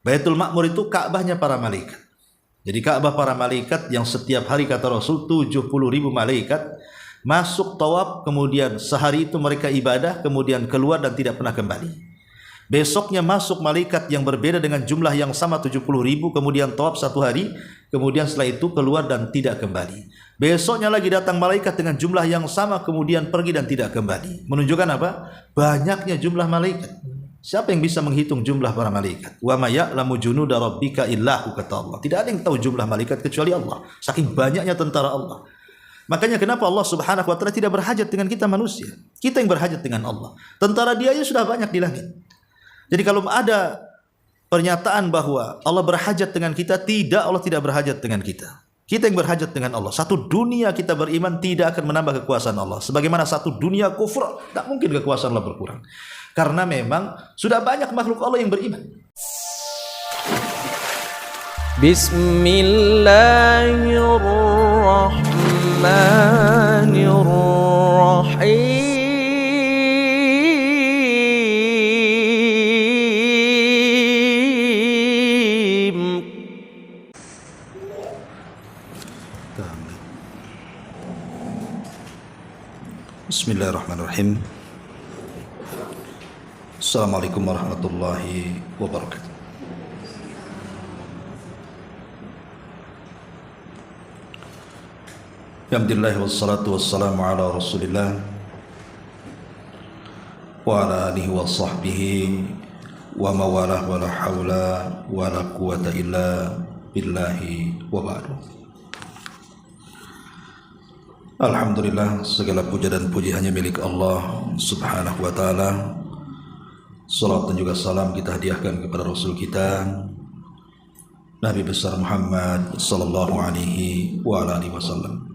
Baitul Ma'mur itu Ka'bahnya para malaikat. Jadi Ka'bah para malaikat yang setiap hari kata Rasul 70.000 malaikat masuk tawaf, kemudian sehari itu mereka ibadah, kemudian keluar dan tidak pernah kembali. Besoknya masuk malaikat yang berbeda dengan jumlah yang sama 70.000, kemudian tawaf satu hari, kemudian setelah itu keluar dan tidak kembali. Besoknya lagi datang malaikat dengan jumlah yang sama, kemudian pergi dan tidak kembali. Menunjukkan apa? Banyaknya jumlah malaikat. Siapa yang bisa menghitung jumlah para malaikat? Wa may ya'lamu junuda rabbika illa hu, kata Allah. Tidak ada yang tahu jumlah malaikat kecuali Allah. Saking banyaknya tentara Allah. Makanya kenapa Allah Subhanahu wa taala tidak berhajat dengan kita manusia? Kita yang berhajat dengan Allah. Tentara dia aja sudah banyak di langit. Jadi kalau ada pernyataan bahwa Allah berhajat dengan kita, tidak, Allah tidak berhajat dengan kita. Kita yang berhajat dengan Allah. Satu dunia kita beriman tidak akan menambah kekuasaan Allah. Sebagaimana satu dunia kufur, tak mungkin kekuasaan Allah berkurang. Karena memang sudah banyak makhluk Allah yang beriman. Bismillahirrahmanirrahim. Bismillahirrahmanirrahim. Assalamualaikum warahmatullahi wabarakatuh. Alhamdulillah wassalatu wassalamu ala Rasulillah wa ala alihi wa sahbihi wa mawalah wa la hawla wa la quwata illa billahi wa ba'du. Alhamdulillah, segala puja dan puji hanya milik Allah Subhanahu wa ta'ala. Salat dan juga salam kita hadiahkan kepada Rasul kita Nabi besar Muhammad sallallahu alaihi wa alihi wasallam.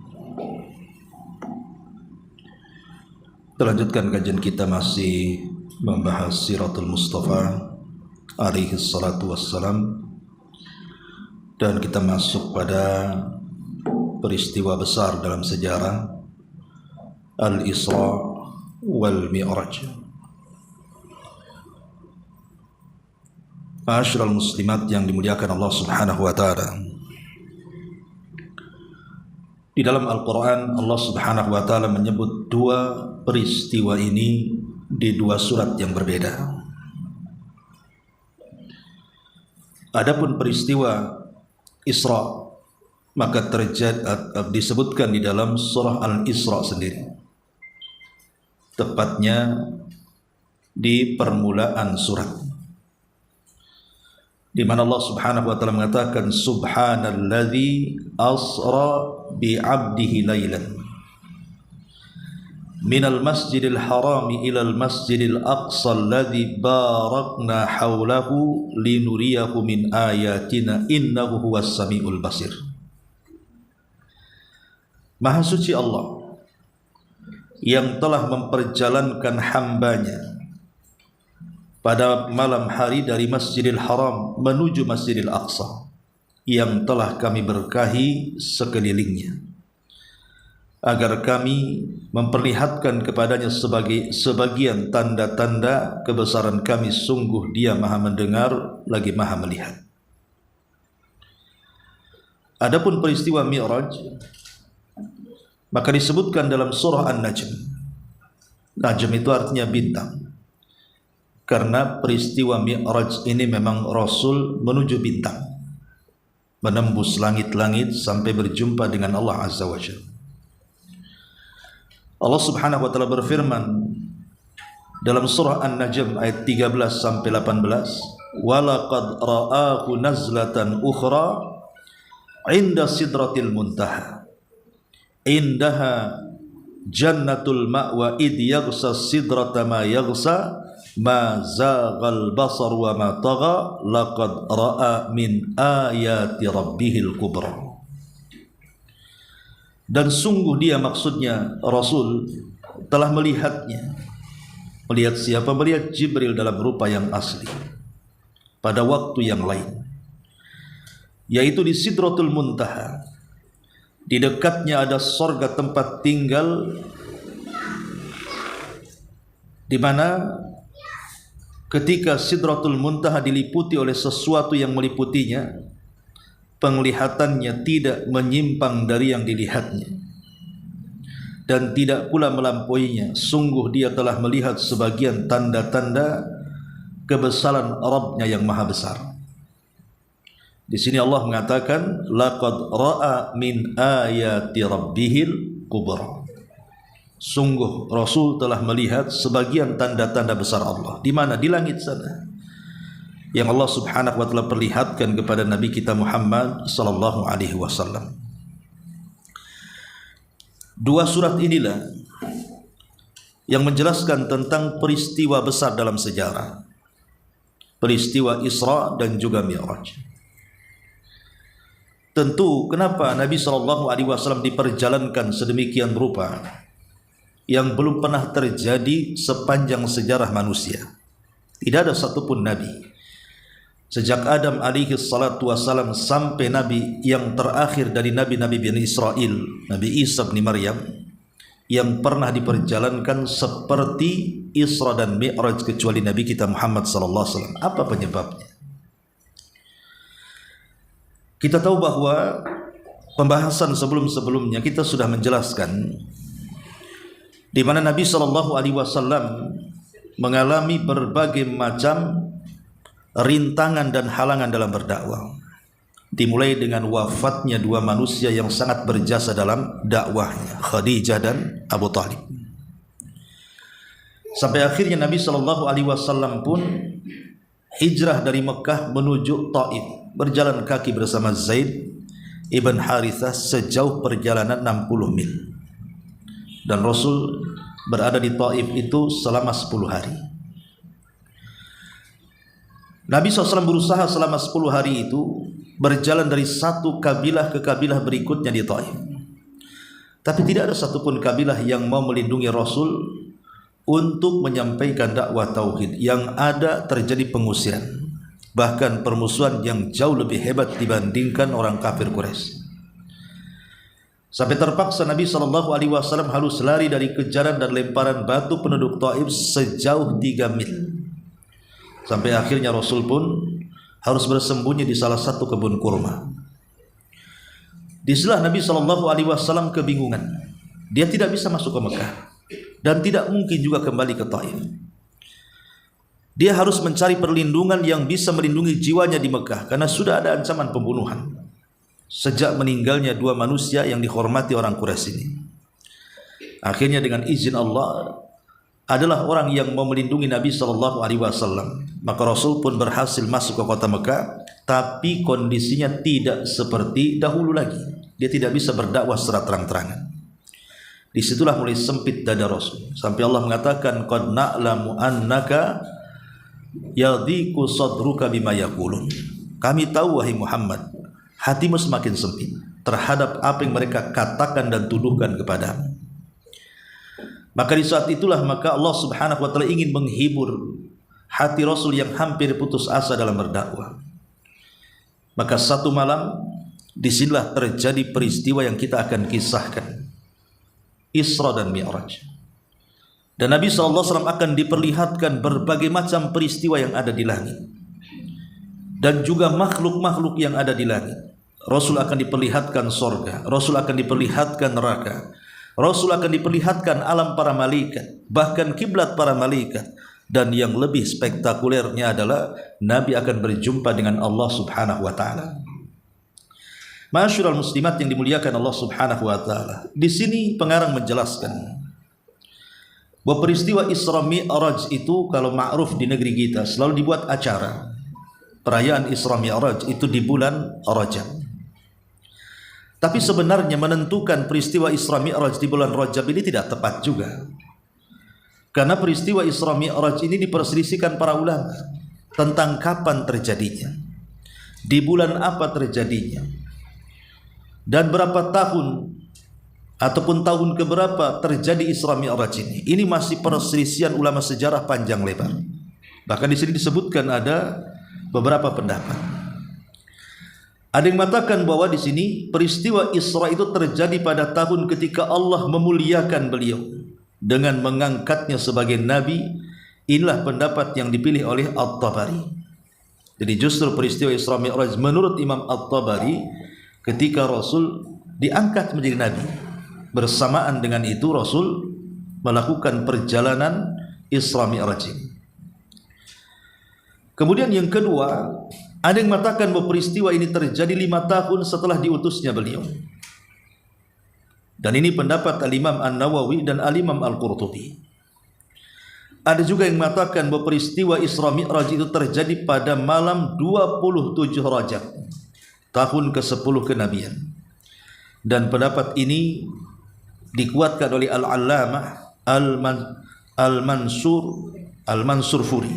Terlanjutkan kajian kita masih membahas Siratul Mustafa alaihi salatu wassalam, dan kita masuk pada peristiwa besar dalam sejarah Al-Isra wal Mi'raj. Ma'asyiral muslimat yang dimuliakan Allah Subhanahu wa taala. Di dalam Al-Qur'an Allah Subhanahu wa taala menyebut dua peristiwa ini di dua surat yang berbeda. Adapun peristiwa Isra maka disebutkan di dalam surah Al-Isra sendiri, tepatnya di permulaan surat, di mana Allah Subhanahu wa taala mengatakan subhanalladzi asra bi 'abdihi lailan minal masjidil harami ilal masjidil aqsa alladzi barakna haulahu linuriyahu min ayatina innahu huwas samiul basir. Maha suci Allah yang telah memperjalankan hambanya pada malam hari dari Masjidil Haram menuju Masjidil Aqsa yang telah kami berkahi sekelilingnya, agar kami memperlihatkan kepadanya sebagian tanda-tanda kebesaran kami. Sungguh Dia Maha mendengar lagi Maha melihat. Adapun peristiwa Mi'raj maka disebutkan dalam surah An-Najm. Najm itu artinya bintang. Karena peristiwa Mi'raj ini memang Rasul menuju bintang, menembus langit-langit sampai berjumpa dengan Allah Azza wa Jalla. Allah Subhanahu wa taala berfirman dalam surah An-Najm ayat 13 sampai 18, "Walaqad ra'ahu nazlatan ukhra 'inda sidratil muntaha indaha jannatul ma'wa id yaghsa sidrata ma yaghsa ma zaghal basar wa ma tagha laqad ra'a min ayati rabbihil kubra." Dan sungguh dia, maksudnya Rasul, telah melihatnya. Melihat siapa? Melihat Jibril dalam rupa yang asli pada waktu yang lain, yaitu di Sidratul Muntaha. Di dekatnya ada surga tempat tinggal, di mana ketika Sidratul Muntaha diliputi oleh sesuatu yang meliputinya, penglihatannya tidak menyimpang dari yang dilihatnya dan tidak pula melampauinya. Sungguh dia telah melihat sebagian tanda-tanda kebesaran Rabb-Nya yang maha besar. Di sini Allah mengatakan laqad ra'a min ayati rabbihil kubra. Sungguh Rasul telah melihat sebagian tanda-tanda besar Allah. Di mana? Di langit sana, yang Allah Subhanahu wa taala perlihatkan kepada Nabi kita Muhammad sallallahu alaihi wasallam. Dua surat inilah yang menjelaskan tentang peristiwa besar dalam sejarah, peristiwa Isra dan juga Mi'raj. Tentu kenapa Nabi SAW diperjalankan sedemikian rupa yang belum pernah terjadi sepanjang sejarah manusia. Tidak ada satupun Nabi sejak Adam alaihi salatu wassalam sampai Nabi yang terakhir dari Nabi-Nabi Bani Israel, Nabi Isa bin Maryam, yang pernah diperjalankan seperti Isra dan Mi'raj kecuali Nabi kita Muhammad SAW. Apa penyebabnya? Kita tahu bahwa pembahasan sebelum-sebelumnya kita sudah menjelaskan di mana Nabi SAW mengalami berbagai macam rintangan dan halangan dalam berdakwah. Dimulai dengan wafatnya dua manusia yang sangat berjasa dalam dakwahnya, Khadijah dan Abu Talib. Sampai akhirnya Nabi SAW pun hijrah dari Mekah menuju Taif, berjalan kaki bersama Zaid ibn Harithah sejauh perjalanan 60 mil. Dan Rasul berada di Taif itu selama 10 hari. Nabi SAW berusaha selama 10 hari itu berjalan dari satu kabilah ke kabilah berikutnya di Taif. Tapi tidak ada satupun kabilah yang mau melindungi Rasul untuk menyampaikan dakwah tauhid. Yang ada terjadi pengusiran, bahkan permusuhan yang jauh lebih hebat dibandingkan orang kafir Quraisy. Sampai terpaksa Nabi SAW harus lari dari kejaran dan lemparan batu penduduk Taif sejauh 3 mil. Sampai akhirnya Rasul pun harus bersembunyi di salah satu kebun kurma. Disitulah Nabi SAW kebingungan. Dia tidak bisa masuk ke Mekah dan tidak mungkin juga kembali ke Taif. Dia harus mencari perlindungan yang bisa melindungi jiwanya di Mekah, karena sudah ada ancaman pembunuhan sejak meninggalnya dua manusia yang dihormati orang Quraisy ini. Akhirnya dengan izin Allah adalah orang yang mau melindungi Nabi SAW. Maka Rasul pun berhasil masuk ke kota Mekah, tapi kondisinya tidak seperti dahulu lagi. Dia tidak bisa berdakwah secara terang-terangan. Disitulah mulai sempit dada Rasul, sampai Allah mengatakan qad na'lamu annaka yadhiqu sadruka bima yaqulun. Kami tahu wahai Muhammad, hatimu semakin sempit terhadap apa yang mereka katakan dan tuduhkan kepadamu. Maka di saat itulah maka Allah Subhanahu wa taala ingin menghibur hati Rasul yang hampir putus asa dalam berdakwah. Maka satu malam disinilah terjadi peristiwa yang kita akan kisahkan, Isra dan Mi'raj. Dan Nabi SAW akan diperlihatkan berbagai macam peristiwa yang ada di langit dan juga makhluk-makhluk yang ada di langit. Rasul akan diperlihatkan sorga, Rasul akan diperlihatkan neraka, Rasul akan diperlihatkan alam para malaikat, bahkan kiblat para malaikat. Dan yang lebih spektakulernya adalah Nabi akan berjumpa dengan Allah Subhanahu wa taala. Ma'asyiral muslimat yang dimuliakan Allah Subhanahu wa taala. Di sini pengarang menjelaskan bahwa peristiwa Isra Mi'raj itu kalau ma'ruf di negeri kita selalu dibuat acara. Perayaan Isra Mi'raj itu di bulan Rajab. Tapi sebenarnya menentukan peristiwa Isra Mi'raj di bulan Rajab ini tidak tepat juga. Karena peristiwa Isra Mi'raj ini diperselisihkan para ulama tentang kapan terjadinya, di bulan apa terjadinya, dan berapa tahun ataupun tahun keberapa terjadi Isra Mi'raj ini. Ini masih perselisihan ulama sejarah panjang lebar. Bahkan di sini disebutkan ada beberapa pendapat. Ada yang mengatakan bahwa di sini peristiwa Isra itu terjadi pada tahun ketika Allah memuliakan beliau dengan mengangkatnya sebagai nabi Inilah pendapat yang dipilih oleh At-Tabari. Jadi justru peristiwa Isra Mi'raj menurut Imam At-Tabari ketika Rasul diangkat menjadi nabi. Bersamaan dengan itu Rasul melakukan perjalanan Isra Mi'raj. Kemudian yang kedua, ada yang mengatakan bahwa peristiwa ini terjadi 5 tahun setelah diutusnya beliau. Dan ini pendapat Al-Imam An-Nawawi dan Al-Imam Al-Qurtubi. Ada juga yang mengatakan bahwa peristiwa Isra Mi'raj itu terjadi pada malam 27 Rajab, tahun ke-10 kenabian. Dan pendapat ini dikuatkan oleh Al-Allamah Al-Mansur Furi.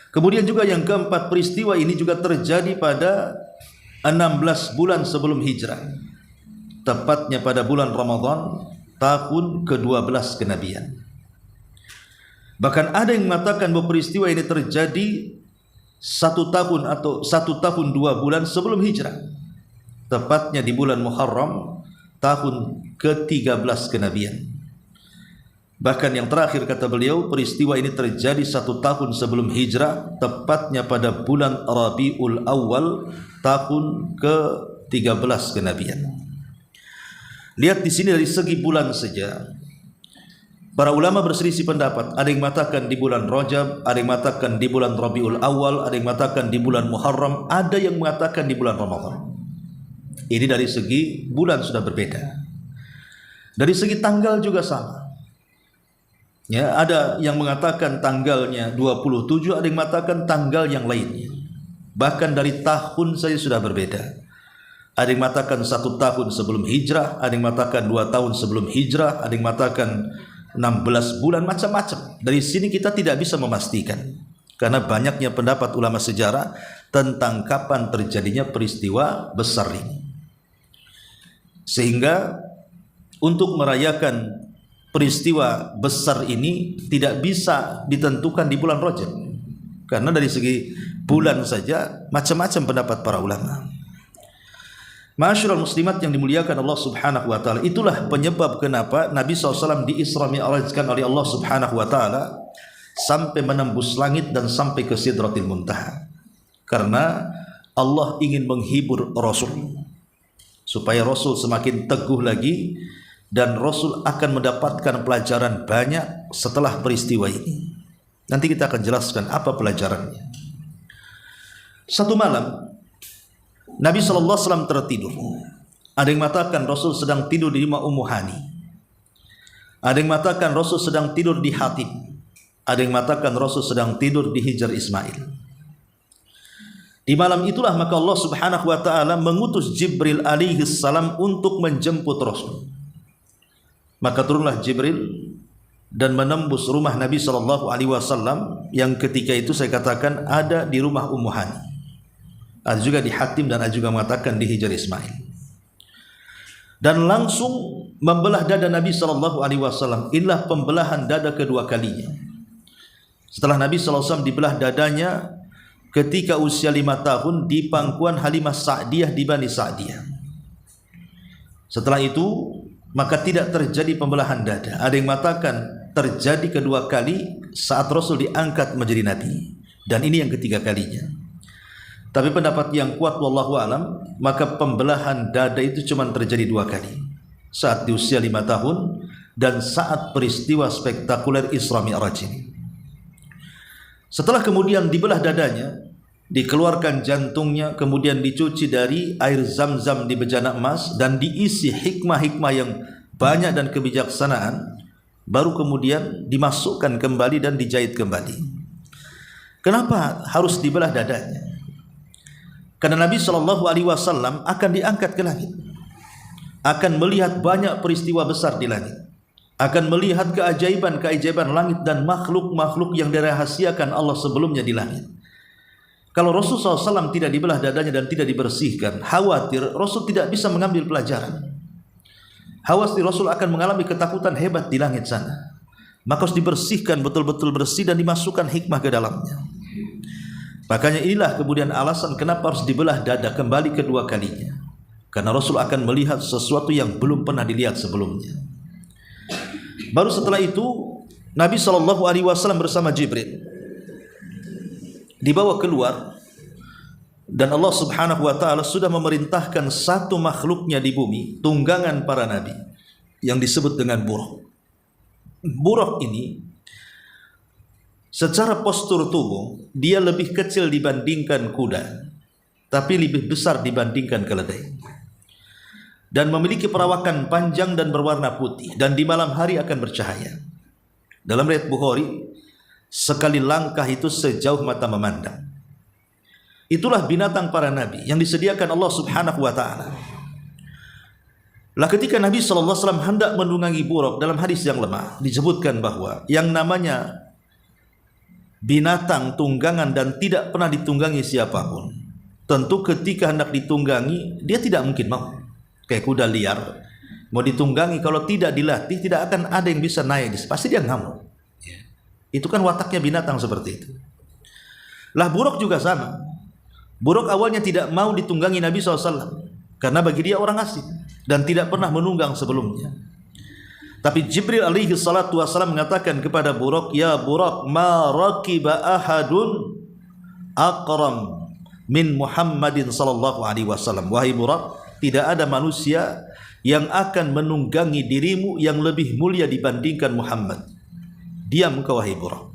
Kemudian juga yang keempat, peristiwa ini juga terjadi pada 16 bulan sebelum hijrah, tepatnya pada bulan Ramadan tahun ke-12 kenabian. Bahkan ada yang mengatakan bahwa peristiwa ini terjadi 1 tahun atau 1 tahun 2 bulan sebelum hijrah, tepatnya di bulan Muharram tahun ke-13 kenabian. Bahkan yang terakhir kata beliau, peristiwa ini terjadi 1 tahun sebelum hijrah, tepatnya pada bulan Rabiul Awal tahun ke-13 kenabian. Lihat di sini dari segi bulan saja. Para ulama berselisih pendapat. Ada yang mengatakan di bulan Rajab, ada yang mengatakan di bulan Rabiul Awal, ada yang mengatakan di bulan Muharram, ada yang mengatakan di bulan Ramadan. Ini dari segi bulan sudah berbeda. Dari segi tanggal juga sama. Ya, ada yang mengatakan tanggalnya 27, ada yang mengatakan tanggal yang lainnya. Bahkan dari tahun saja sudah berbeda. Ada yang mengatakan 1 tahun sebelum hijrah, ada yang mengatakan 2 tahun sebelum hijrah, ada yang mengatakan 16 bulan, macam-macam. Dari sini kita tidak bisa memastikan, karena banyaknya pendapat ulama sejarah tentang kapan terjadinya peristiwa besar ini. Sehingga untuk merayakan peristiwa besar ini tidak bisa ditentukan di bulan Rajab, karena dari segi bulan saja macam-macam pendapat para ulama. Ma'asyiral muslimat yang dimuliakan Allah Subhanahu wa taala, itulah penyebab kenapa Nabi SAW di Isra Mi'rajkan oleh Allah Subhanahu wa taala sampai menembus langit dan sampai ke Sidratil Muntaha. Karena Allah ingin menghibur Rasul supaya Rasul semakin teguh lagi, dan Rasul akan mendapatkan pelajaran banyak setelah peristiwa ini. Nanti kita akan jelaskan apa pelajarannya. Satu malam Nabi SAW tertidur. Ada yang mengatakan Rasul sedang tidur di rumah Ummu Hani. Ada yang mengatakan Rasul sedang tidur di Hatib. Ada yang mengatakan Rasul sedang tidur di Hijr Ismail. Di malam itulah maka Allah Subhanahu wa taala mengutus Jibril alaihi salam untuk menjemput Rasul. Maka turunlah Jibril dan menembus rumah Nabi SAW yang ketika itu saya katakan ada di rumah Ummu Hani. Ada juga di Hatim dan ada juga mengatakan di Hijr Ismail. Dan langsung membelah dada Nabi SAW. Inilah pembelahan dada kedua kalinya. Setelah Nabi SAW dibelah dadanya ketika usia 5 tahun di pangkuan Halimah Sa'diyah di Bani Sa'diyah. Setelah itu maka tidak terjadi pembelahan dada. Ada yang mengatakan terjadi kedua kali saat Rasul diangkat menjadi Nabi, dan ini yang ketiga kalinya. Tapi pendapat yang kuat wallahu alam, maka pembelahan dada itu cuma terjadi 2 kali. Saat di usia 5 tahun dan saat peristiwa spektakuler Isra Mi'raj ini. Setelah kemudian dibelah dadanya, dikeluarkan jantungnya, kemudian dicuci dari air zam-zam di bejana emas dan diisi hikmah-hikmah yang banyak dan kebijaksanaan, baru kemudian dimasukkan kembali dan dijahit kembali. Kenapa harus dibelah dadanya? Karena Nabi SAW akan diangkat ke langit, akan melihat banyak peristiwa besar di langit, akan melihat keajaiban-keajaiban langit dan makhluk-makhluk yang dirahasiakan Allah sebelumnya di langit. Kalau Rasul SAW tidak dibelah dadanya dan tidak dibersihkan, khawatir Rasul tidak bisa mengambil pelajaran. Khawatir Rasul akan mengalami ketakutan hebat di langit sana. Maka harus dibersihkan betul-betul bersih dan dimasukkan hikmah ke dalamnya. Makanya inilah kemudian alasan kenapa harus dibelah dada kembali kedua kalinya. Karena Rasul akan melihat sesuatu yang belum pernah dilihat sebelumnya. Baru setelah itu Nabi SAW bersama Jibril dibawa keluar, dan Allah Subhanahu wa taala sudah memerintahkan satu makhluknya di bumi, tunggangan para nabi, yang disebut dengan buraq. Buraq ini secara postur tubuh dia lebih kecil dibandingkan kuda, tapi lebih besar dibandingkan keledai, dan memiliki perawakan panjang dan berwarna putih, dan di malam hari akan bercahaya. Dalam riwayat Bukhari, sekali langkah itu sejauh mata memandang. Itulah binatang para nabi yang disediakan Allah Subhanahu wa taala. Lah ketika Nabi SAW hendak menunggangi buraq, dalam hadis yang lemah disebutkan bahwa yang namanya binatang tunggangan dan tidak pernah ditunggangi siapapun, tentu ketika hendak ditunggangi dia tidak mungkin mau. Kayak kuda liar mau ditunggangi, kalau tidak dilatih tidak akan ada yang bisa naik, pasti dia ngamuk. Itu kan wataknya binatang seperti itu. Lah buraq juga sama. Buraq awalnya tidak mau ditunggangi Nabi SAW karena bagi dia orang asing dan tidak pernah menunggang sebelumnya. Tapi Jibril alaihi salatu wassalam mengatakan kepada buraq, "Ya buraq, ma raqiba ahadun aqram min Muhammadin sallallahu alaihi wasallam." Wahai buraq, tidak ada manusia yang akan menunggangi dirimu yang lebih mulia dibandingkan Muhammad. Diam engkau wahai buraq.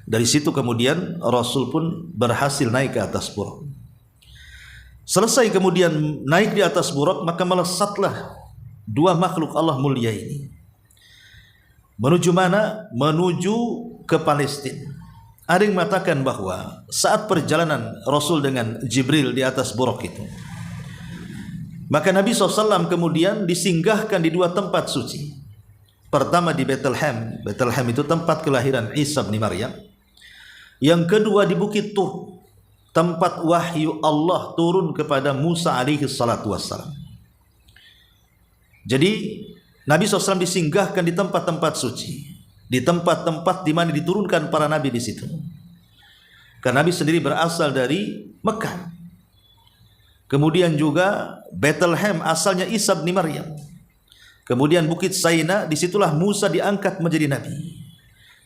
Dari situ kemudian Rasul pun berhasil naik ke atas buraq. Selesai kemudian naik di atas buraq, maka melesatlah dua makhluk Allah mulia ini. Menuju mana? Menuju ke Palestina. Ada yang mengatakan bahwa saat perjalanan Rasul dengan Jibril di atas buraq itu, maka Nabi SAW kemudian disinggahkan di dua tempat suci. Pertama di Bethlehem. Bethlehem itu tempat kelahiran Isa bin Maryam. Yang kedua di Bukit Tur, tempat wahyu Allah turun kepada Musa alaihi salatu wassalam. Jadi Nabi SAW disinggahkan di tempat-tempat suci, di tempat-tempat di mana diturunkan para nabi di situ. Karena Nabi sendiri berasal dari Mekah. Kemudian juga Bethlehem asalnya Isa bin Maryam. Kemudian Bukit Saina, disitulah Musa diangkat menjadi nabi.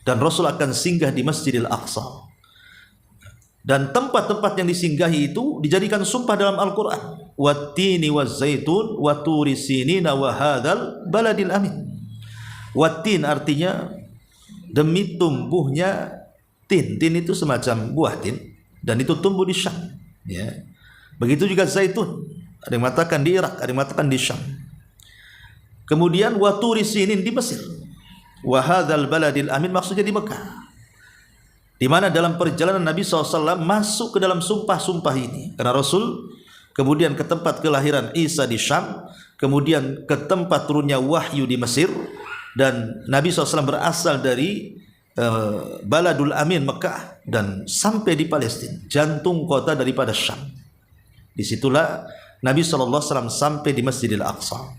Dan Rasul akan singgah di Masjidil Aqsa. Dan tempat-tempat yang disinggahi itu dijadikan sumpah dalam Al-Quran. Wattini wazzaitun wa turi sinina wa hadzal baladil amin. Wattin artinya demi tumbuhnya tin. Tin itu semacam buah tin, dan itu tumbuh di Syam. Ya. Begitu juga zaitun. Ada yang mengatakan di Irak, ada yang mengatakan di Syam. Kemudian wa turi sinin di Mesir. Wa hadzal baladil amin maksudnya di Mekah. Di mana dalam perjalanan Nabi SAW masuk ke dalam sumpah-sumpah ini. Karena Rasul kemudian ke tempat kelahiran Isa di Syam, kemudian ke tempat turunnya wahyu di Mesir, dan Nabi SAW berasal dari Baladul Amin Mekah dan sampai di Palestina, jantung kota daripada Syam. Disitulah Nabi SAW sampai di Masjidil Aqsa.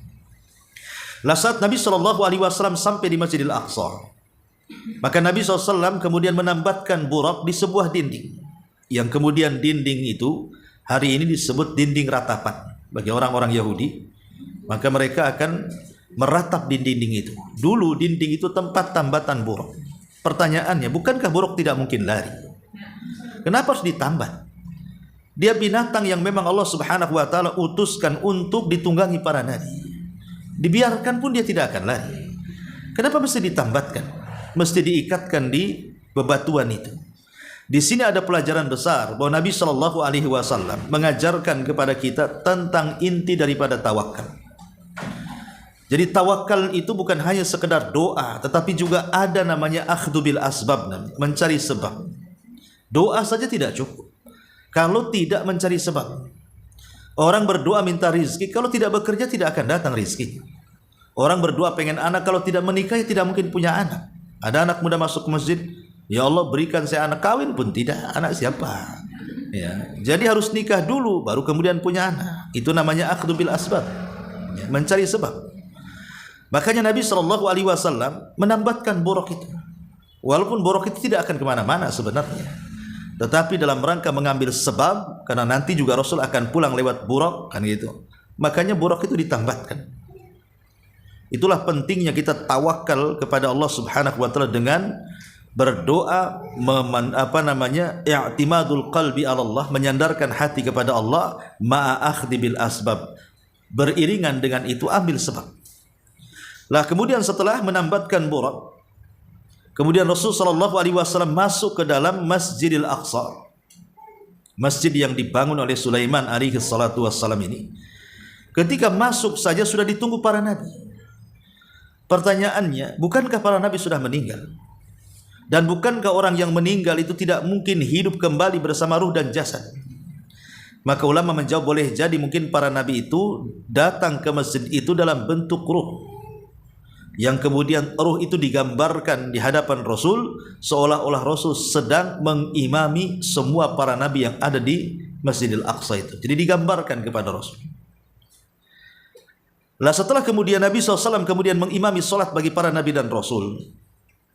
Lah saat Nabi SAW sampai di Masjidil Aqsa, maka Nabi SAW kemudian menambatkan buraq di sebuah dinding, yang kemudian dinding itu hari ini disebut dinding ratapan bagi orang-orang Yahudi. Maka mereka akan meratap di dinding itu. Dulu dinding itu tempat tambatan buraq. Pertanyaannya, bukankah buraq tidak mungkin lari? Kenapa harus ditambat? Dia binatang yang memang Allah Subhanahu wa taala utuskan untuk ditunggangi para nabi. Dibiarkan pun dia tidak akan lari. Kenapa mesti ditambatkan? Mesti diikatkan di bebatuan itu. Di sini ada pelajaran besar bahwa Nabi Shallallahu Alaihi Wasallam mengajarkan kepada kita tentang inti daripada tawakal. Jadi tawakal itu bukan hanya sekedar doa, tetapi juga ada namanya akhdhu bil asbab, mencari sebab. Doa saja tidak cukup kalau tidak mencari sebab. Orang berdoa minta rizki, kalau tidak bekerja tidak akan datang rizki. Orang berdoa pengen anak, kalau tidak menikah tidak mungkin punya anak. Ada anak muda masuk ke masjid, ya Allah berikan saya anak, kawin pun tidak, anak siapa? Ya, jadi harus nikah dulu baru kemudian punya anak. Itu namanya akhdhu bil asbab, ya, mencari sebab. Makanya Nabi SAW menambatkan buraq itu. Walaupun buraq itu tidak akan kemana-mana sebenarnya, tetapi dalam rangka mengambil sebab, karena nanti juga Rasul akan pulang lewat buraq, kan gitu. Makanya buraq itu ditambatkan. Itulah pentingnya kita tawakal kepada Allah Subhanahu wa taala dengan berdoa, i'timadul qalbi ala Allah, menyandarkan hati kepada Allah, ma'a akhdhi bil asbab, beriringan dengan itu ambil sebab. Lah kemudian setelah menambatkan Buraq, kemudian Rasul sallallahu alaihi wasallam masuk ke dalam Masjidil Aqsa, masjid yang dibangun oleh Sulaiman alaihi salatu wassalam ini. Ketika masuk saja sudah ditunggu para nabi. Pertanyaannya, bukankah para nabi sudah meninggal? Dan bukankah orang yang meninggal itu tidak mungkin hidup kembali bersama ruh dan jasad? Maka ulama menjawab, boleh jadi mungkin para nabi itu datang ke masjid itu dalam bentuk ruh, yang kemudian ruh itu digambarkan di hadapan Rasul, seolah-olah Rasul sedang mengimami semua para nabi yang ada di Masjidil Aqsa itu. Jadi digambarkan kepada Rasul. Lah setelah kemudian Nabi SAW kemudian mengimami solat bagi para nabi dan Rasul,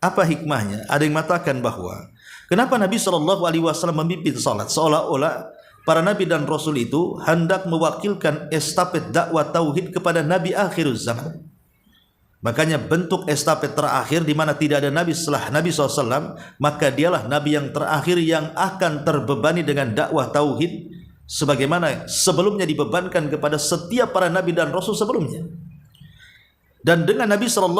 apa hikmahnya? Ada yang mengatakan bahwa kenapa Nabi SAW memimpin solat, seolah-olah para nabi dan Rasul itu hendak mewakilkan estafet dakwah tauhid kepada nabi akhir zaman. Makanya bentuk estafet terakhir di mana tidak ada nabi setelah Nabi SAW, maka dialah nabi yang terakhir yang akan terbebani dengan dakwah tauhid, sebagaimana sebelumnya dibebankan kepada setiap para nabi dan rasul sebelumnya. Dan dengan Nabi SAW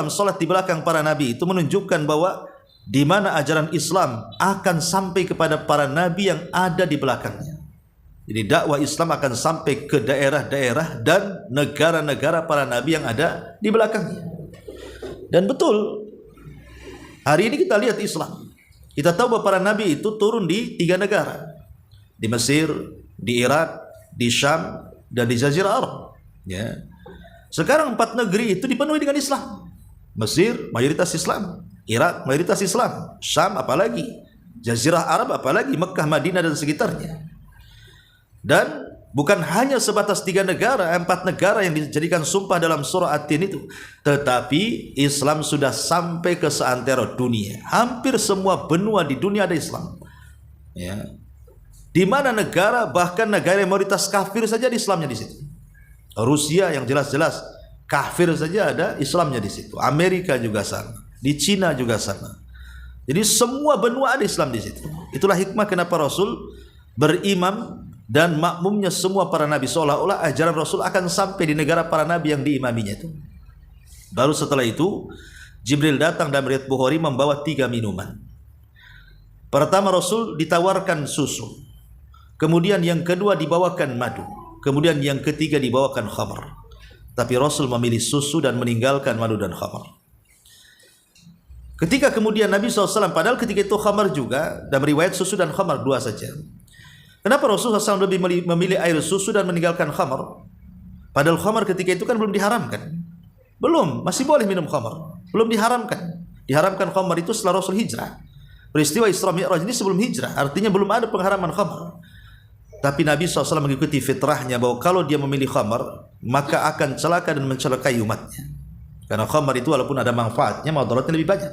salat di belakang para nabi itu menunjukkan bahwa di mana ajaran Islam akan sampai kepada para nabi yang ada di belakangnya. Jadi dakwah Islam akan sampai ke daerah-daerah dan negara-negara para nabi yang ada di belakangnya. Dan betul, hari ini kita lihat Islam, kita tahu bahwa para nabi itu turun di 3 negara, di Mesir, di Irak, di Syam, dan di Jazirah Arab. Ya. Sekarang 4 negeri itu dipenuhi dengan Islam. Mesir mayoritas Islam, Irak mayoritas Islam, Syam apalagi, Jazirah Arab apalagi, Mekah, Madinah dan sekitarnya. Dan bukan hanya sebatas 3 negara, 4 negara yang dijadikan sumpah dalam surah At-Tin itu, tetapi Islam sudah sampai ke seantero dunia. Hampir semua benua di dunia ada Islam. Ya. Di mana negara, bahkan negara yang mayoritas kafir saja ada Islamnya di situ. Rusia yang jelas-jelas kafir saja ada Islamnya di situ. Amerika juga sama, di Cina juga sama. Jadi semua benua ada Islam di situ. Itulah hikmah kenapa Rasul berimam dan makmumnya semua para nabi, seolah-olah ajaran Rasul akan sampai di negara para nabi yang diimaminya itu. Baru setelah itu Jibril datang dan riwayat Bukhari membawa 3 minuman. Pertama Rasul ditawarkan susu. Kemudian yang kedua dibawakan madu. Kemudian yang ketiga dibawakan khamar. Tapi Rasul memilih susu dan meninggalkan madu dan khamar. Ketika kemudian Nabi SAW, padahal ketika itu khamar juga, dan riwayat susu dan khamar 2 saja. Kenapa Rasul SAW lebih memilih air susu dan meninggalkan khamar? Padahal khamar ketika itu kan belum diharamkan. Belum, masih boleh minum khamar. Belum diharamkan. Diharamkan khamar itu setelah Rasul hijrah. Peristiwa Isra Mi'raj ini sebelum hijrah, artinya belum ada pengharaman khamar. Tapi Nabi SAW mengikuti fitrahnya bahwa kalau dia memilih khamar, maka akan celaka dan mencelakai umatnya. Karena khamar itu walaupun ada manfaatnya, madaratnya lebih banyak.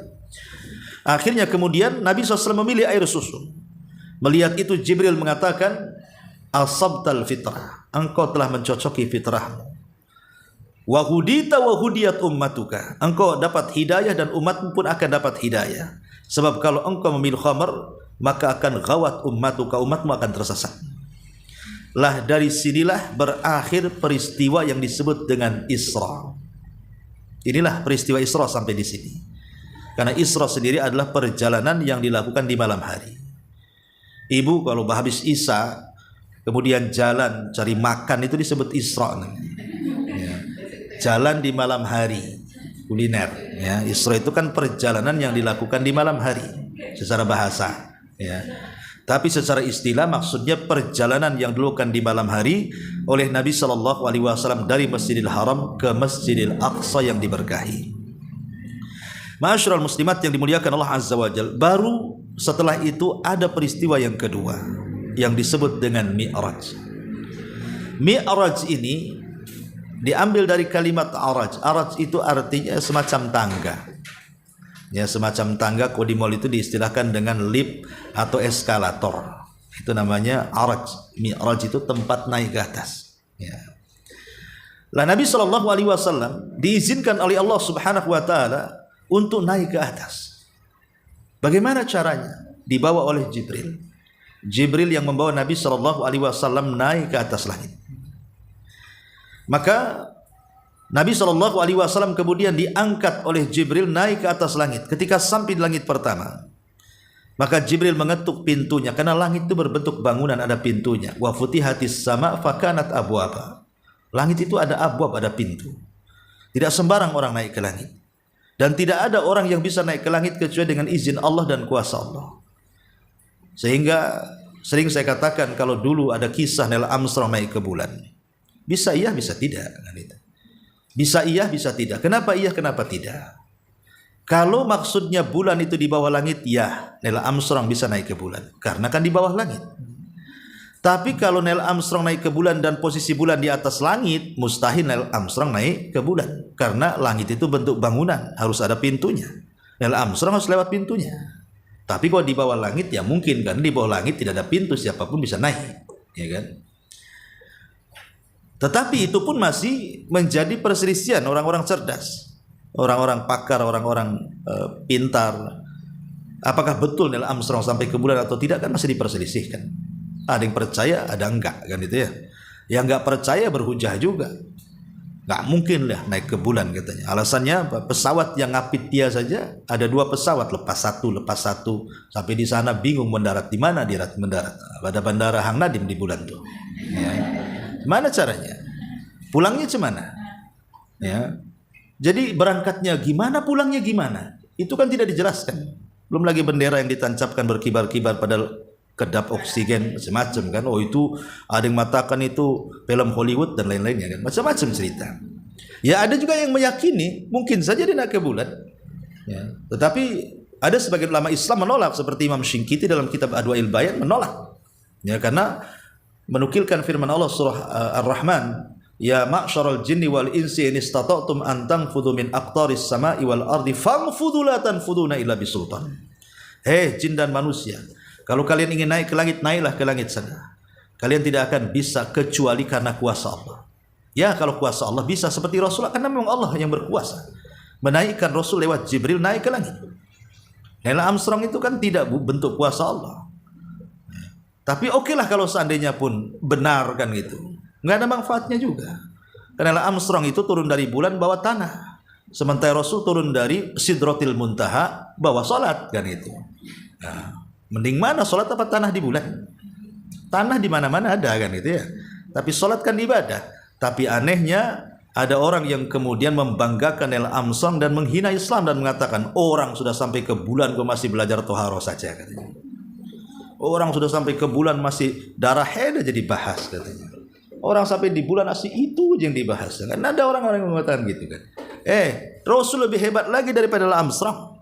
Akhirnya kemudian Nabi SAW memilih air susu. Melihat itu Jibril mengatakan, asabtal fitrah, engkau telah mencocoki fitrahmu. Wa hudita wa hudiyat ummatuka, engkau dapat hidayah dan umatmu pun akan dapat hidayah. Sebab kalau engkau memilih khamar, maka akan ghawat ummatuka, umatmu akan tersesat. Lah dari sinilah berakhir peristiwa yang disebut dengan Isra. Inilah peristiwa Isra sampai di sini. Karena Isra sendiri adalah perjalanan yang dilakukan di malam hari. Ibu kalau habis Isya kemudian jalan cari makan itu disebut Isra. Ya. Jalan di malam hari, kuliner. Ya. Isra itu kan perjalanan yang dilakukan di malam hari secara bahasa. Ya. Tapi secara istilah maksudnya perjalanan yang dilakukan di malam hari oleh Nabi SAW dari Masjidil Haram ke Masjidil Aqsa yang diberkahi. Ma'asyiral muslimat yang dimuliakan Allah Azza wa Jalla, baru setelah itu ada peristiwa yang kedua yang disebut dengan Mi'raj. Mi'raj ini diambil dari kalimat araj. Araj itu artinya semacam tangga. Ya, semacam tangga. Kalau di mall itu diistilahkan dengan lift atau eskalator. Itu namanya araj. Mi'raj itu tempat naik ke atas. Ya. Lah Nabi SAW diizinkan oleh Allah Subhanahu wa taala untuk naik ke atas. Bagaimana caranya? Dibawa oleh Jibril. Jibril yang membawa Nabi SAW naik ke atas langit. Maka Nabi SAW kemudian diangkat oleh Jibril naik ke atas langit. Ketika sampai di langit pertama, maka Jibril mengetuk pintunya, karena langit itu berbentuk bangunan, ada pintunya. Wa futihatis sama fakanat abwaba. Langit itu ada abwab, ada pintu. Tidak sembarang orang naik ke langit. Dan tidak ada orang yang bisa naik ke langit kecuali dengan izin Allah dan kuasa Allah. Sehingga sering saya katakan, kalau dulu ada kisah Neil Armstrong naik ke bulan, bisa iya, bisa tidak. Bisa iya, bisa tidak. Kenapa iya, kenapa tidak? Kalau maksudnya bulan itu di bawah langit, ya Neil Armstrong bisa naik ke bulan, karena kan di bawah langit. Tapi kalau Neil Armstrong naik ke bulan dan posisi bulan di atas langit, mustahil Neil Armstrong naik ke bulan, karena langit itu bentuk bangunan, harus ada pintunya. Neil Armstrong harus lewat pintunya. Tapi kalau di bawah langit, ya mungkin, kan di bawah langit tidak ada pintu, siapapun bisa naik, ya kan? Tetapi itu pun masih menjadi perselisihan orang-orang cerdas, orang-orang pakar, orang-orang pintar. Apakah betul Neil Armstrong sampai ke bulan atau tidak, kan masih diperselisihkan. Ada yang percaya, ada enggak, kan itu ya. Yang enggak percaya berhujah juga. Enggak mungkin lah naik ke bulan katanya. Alasannya apa? Pesawat yang ngapit dia saja ada 2 pesawat, lepas satu, sampai di sana bingung mendarat di mana dia mendarat. Pada bandara Hang Nadim di bulan tuh. Ya. Mana caranya? Pulangnya cemana? Ya. Jadi berangkatnya gimana, pulangnya gimana? Itu kan tidak dijelaskan. Belum lagi bendera yang ditancapkan berkibar-kibar pada kedap oksigen macam-macam kan. Oh, itu ada yang mengatakan itu film Hollywood dan lain-lainnya kan. Macam-macam cerita. Ya ada juga yang meyakini mungkin saja dia naik ke bulan. Ya. Tetapi ada sebagian ulama Islam menolak, seperti Imam Shinqiti dalam kitab Adwa'il Bayan menolak. Ya, karena menukilkan firman Allah surah Ar-Rahman, ya ma'syaral jinni wal insi in istata'tum an tanfudhu min aqtaris sama'i wal ardi fanfudhu la tanfuduna illa bisultan. Hei jin dan manusia, kalau kalian ingin naik ke langit, naiklah ke langit sana. Kalian tidak akan bisa kecuali karena kuasa Allah. Ya, kalau kuasa Allah bisa seperti Rasulullah, karena memang Allah yang berkuasa menaikkan Rasul lewat Jibril naik ke langit. Neil Armstrong itu kan tidak bentuk kuasa Allah. Tapi okelah kalau seandainya pun benar kan gitu, nggak ada manfaatnya juga. Karena Neil Armstrong itu turun dari bulan bawa tanah, sementara Rasul turun dari Sidratil Muntaha bawa salat kan itu. Nah, mending mana, sholat apa tanah di bulan? Tanah di mana-mana ada kan gitu ya. Tapi sholat kan ibadah. Tapi anehnya ada orang yang kemudian membanggakan Neil Armstrong dan menghina Islam dan mengatakan orang sudah sampai ke bulan kok masih belajar toharoh saja katanya. Orang sudah sampai ke bulan masih darah haid aja dibahas katanya. Orang sampai di bulan asli itu aja yang dibahas. Kan ada orang-orang yang mengatakan gitu kan. Rasul lebih hebat lagi daripada Neil Armstrong.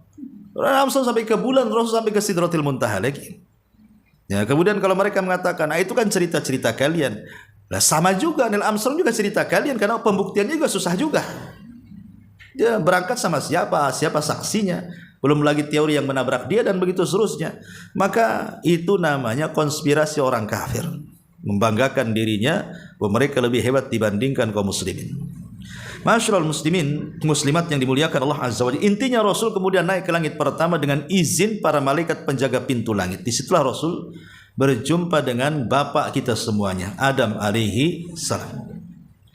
Rasul sampai ke bulan, Rasul sampai ke Sidratil Muntaha lagi. Ya, kemudian kalau mereka mengatakan, itu kan cerita-cerita kalian. Lah sama juga, Neil Armstrong juga cerita kalian, karena pembuktiannya juga susah juga. Dia berangkat sama siapa saksinya, belum lagi teori yang menabrak dia dan begitu seterusnya. Maka itu namanya konspirasi orang kafir, membanggakan dirinya bahwa mereka lebih hebat dibandingkan kaum muslimin. Masyaallah muslimin, muslimat yang dimuliakan Allah Azza wa Jalla. Intinya Rasul kemudian naik ke langit pertama dengan izin para malaikat penjaga pintu langit. Disitulah Rasul berjumpa dengan bapak kita semuanya, Adam alaihi salam.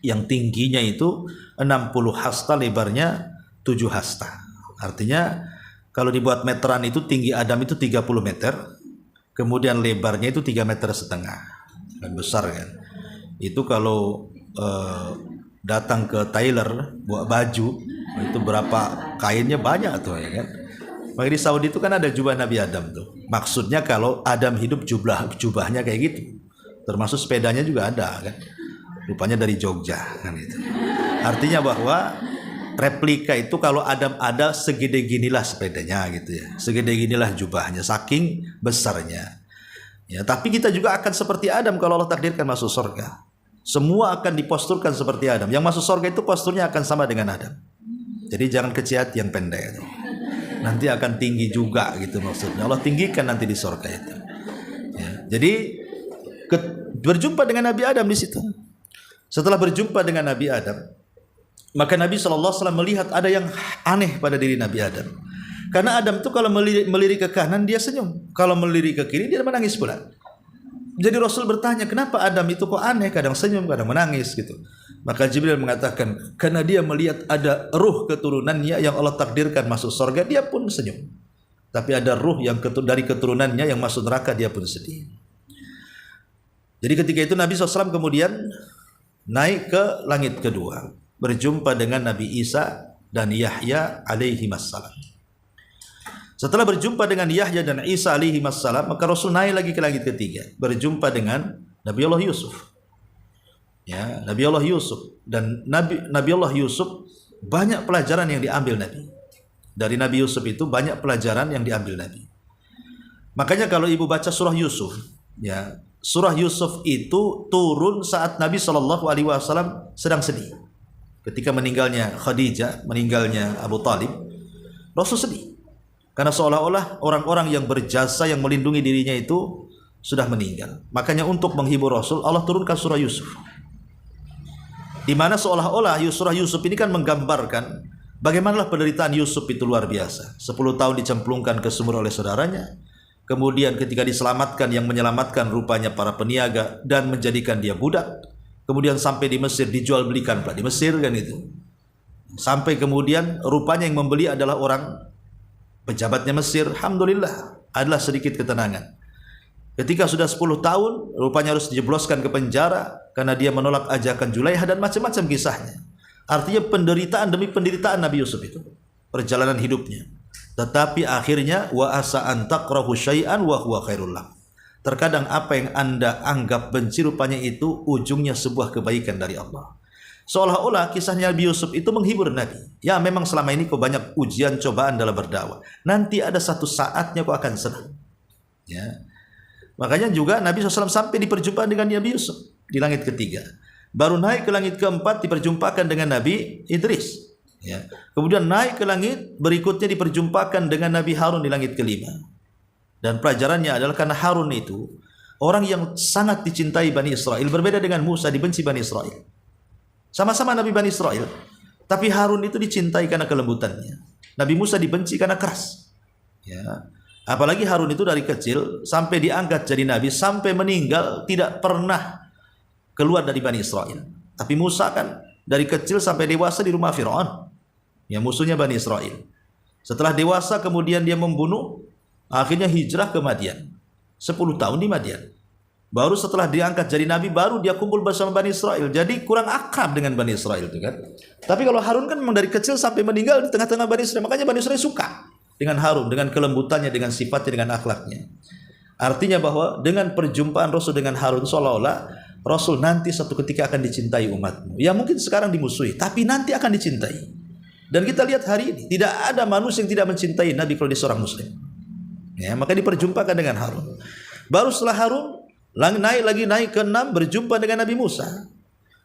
Yang tingginya itu 60 hasta, lebarnya 7 hasta. Artinya kalau dibuat meteran itu tinggi Adam itu 30 meter. Kemudian lebarnya itu 3,5 meter. Dan besar kan. Itu kalau datang ke tailor buat baju itu berapa kainnya banyak tuh ya kan. Maka di Saudi itu kan ada jubah Nabi Adam tuh. Maksudnya kalau Adam hidup jubahnya kayak gitu. Termasuk sepedanya juga ada kan. Rupanya dari Jogja kan itu. Artinya bahwa replika itu kalau Adam ada segede ginilah sepedanya gitu ya. Segede ginilah jubahnya, saking besarnya. Ya, tapi kita juga akan seperti Adam kalau Allah takdirkan masuk surga. Semua akan diposturkan seperti Adam. Yang masuk surga itu posturnya akan sama dengan Adam. Jadi jangan kecil hati yang pendek itu. Nanti akan tinggi juga gitu maksudnya. Allah tinggikan nanti di surga itu. Ya, jadi berjumpa dengan Nabi Adam di situ. Setelah berjumpa dengan Nabi Adam, maka Nabi SAW melihat ada yang aneh pada diri Nabi Adam. Karena Adam itu kalau melirik ke kanan dia senyum, kalau melirik ke kiri dia menangis pula. Jadi Rasul bertanya, kenapa Adam itu kok aneh, kadang senyum, kadang menangis gitu. Maka Jibril mengatakan, karena dia melihat ada ruh keturunannya yang Allah takdirkan masuk surga, dia pun senyum. Tapi ada ruh yang dari keturunannya yang masuk neraka, dia pun sedih. Jadi ketika itu Nabi SAW kemudian naik ke langit kedua, berjumpa dengan Nabi Isa dan Yahya alaihi wassalam. Setelah berjumpa dengan Yahya dan Isa alaihi wassalam, maka Rasul naik lagi ke langit ketiga, berjumpa dengan Nabi Allah Yusuf. Ya, Nabi Allah Yusuf, dan Nabi Allah Yusuf banyak pelajaran yang diambil Nabi. Dari Nabi Yusuf itu banyak pelajaran yang diambil Nabi. Makanya kalau ibu baca surah Yusuf, ya, surah Yusuf itu turun saat Nabi SAW sedang sedih. Ketika meninggalnya Khadijah, meninggalnya Abu Talib, Rasul sedih. Karena seolah-olah orang-orang yang berjasa yang melindungi dirinya itu sudah meninggal. Makanya untuk menghibur Rasul, Allah turunkan surah Yusuf. Di mana seolah-olah surah Yusuf ini kan menggambarkan bagaimana penderitaan Yusuf itu luar biasa. 10 tahun dicemplungkan ke sumur oleh saudaranya. Kemudian ketika diselamatkan, yang menyelamatkan rupanya para peniaga dan menjadikan dia budak. Kemudian sampai di Mesir, dijual belikan pula di Mesir kan itu. Sampai kemudian rupanya yang membeli adalah orang pejabatnya Mesir. Alhamdulillah, adalah sedikit ketenangan. Ketika sudah 10 tahun, rupanya harus dijebloskan ke penjara karena dia menolak ajakan Julaiha dan macam-macam kisahnya. Artinya penderitaan demi penderitaan Nabi Yusuf itu, perjalanan hidupnya. Tetapi akhirnya wa asa an takrahu syai'an wa huwa khairul lakum. Terkadang apa yang Anda anggap benci rupanya itu ujungnya sebuah kebaikan dari Allah. Seolah-olah kisahnya Nabi Yusuf itu menghibur Nabi. Ya, memang selama ini kau banyak ujian cobaan dalam berdakwah. Nanti ada satu saatnya kau akan senang. Ya. Makanya juga Nabi SAW sampai di perjumpaan dengan Nabi Yusuf di langit ketiga. Baru naik ke langit keempat diperjumpakan dengan Nabi Idris. Ya. Kemudian naik ke langit berikutnya diperjumpakan dengan Nabi Harun di langit kelima. Dan pelajarannya adalah karena Harun itu orang yang sangat dicintai Bani Israel, berbeda dengan Musa dibenci Bani Israel. Sama-sama Nabi Bani Israel, tapi Harun itu dicintai karena kelembutannya. Nabi Musa dibenci karena keras. Ya. Apalagi Harun itu dari kecil sampai diangkat jadi nabi, sampai meninggal tidak pernah keluar dari Bani Israel. Tapi Musa kan dari kecil sampai dewasa di rumah Fir'aun, ya, musuhnya Bani Israel. Setelah dewasa kemudian dia membunuh, akhirnya hijrah ke Madian. 10 tahun di Madian. Baru setelah diangkat jadi nabi, baru dia kumpul bersama Bani Israel. Jadi kurang akrab dengan Bani Israel itu kan. Tapi kalau Harun kan memang dari kecil sampai meninggal di tengah-tengah Bani Israel. Makanya Bani Israel suka dengan Harun, dengan kelembutannya, dengan sifatnya, dengan akhlaknya. Artinya bahwa dengan perjumpaan Rasul dengan Harun, seolah-olah Rasul nanti satu ketika akan dicintai umatmu. Ya mungkin sekarang dimusuhi, tapi nanti akan dicintai. Dan kita lihat hari ini, tidak ada manusia yang tidak mencintai Nabi kalau dia seorang muslim. Ya, maka diperjumpakan dengan Harun. Baru setelah Harun, naik ke 6, berjumpa dengan Nabi Musa.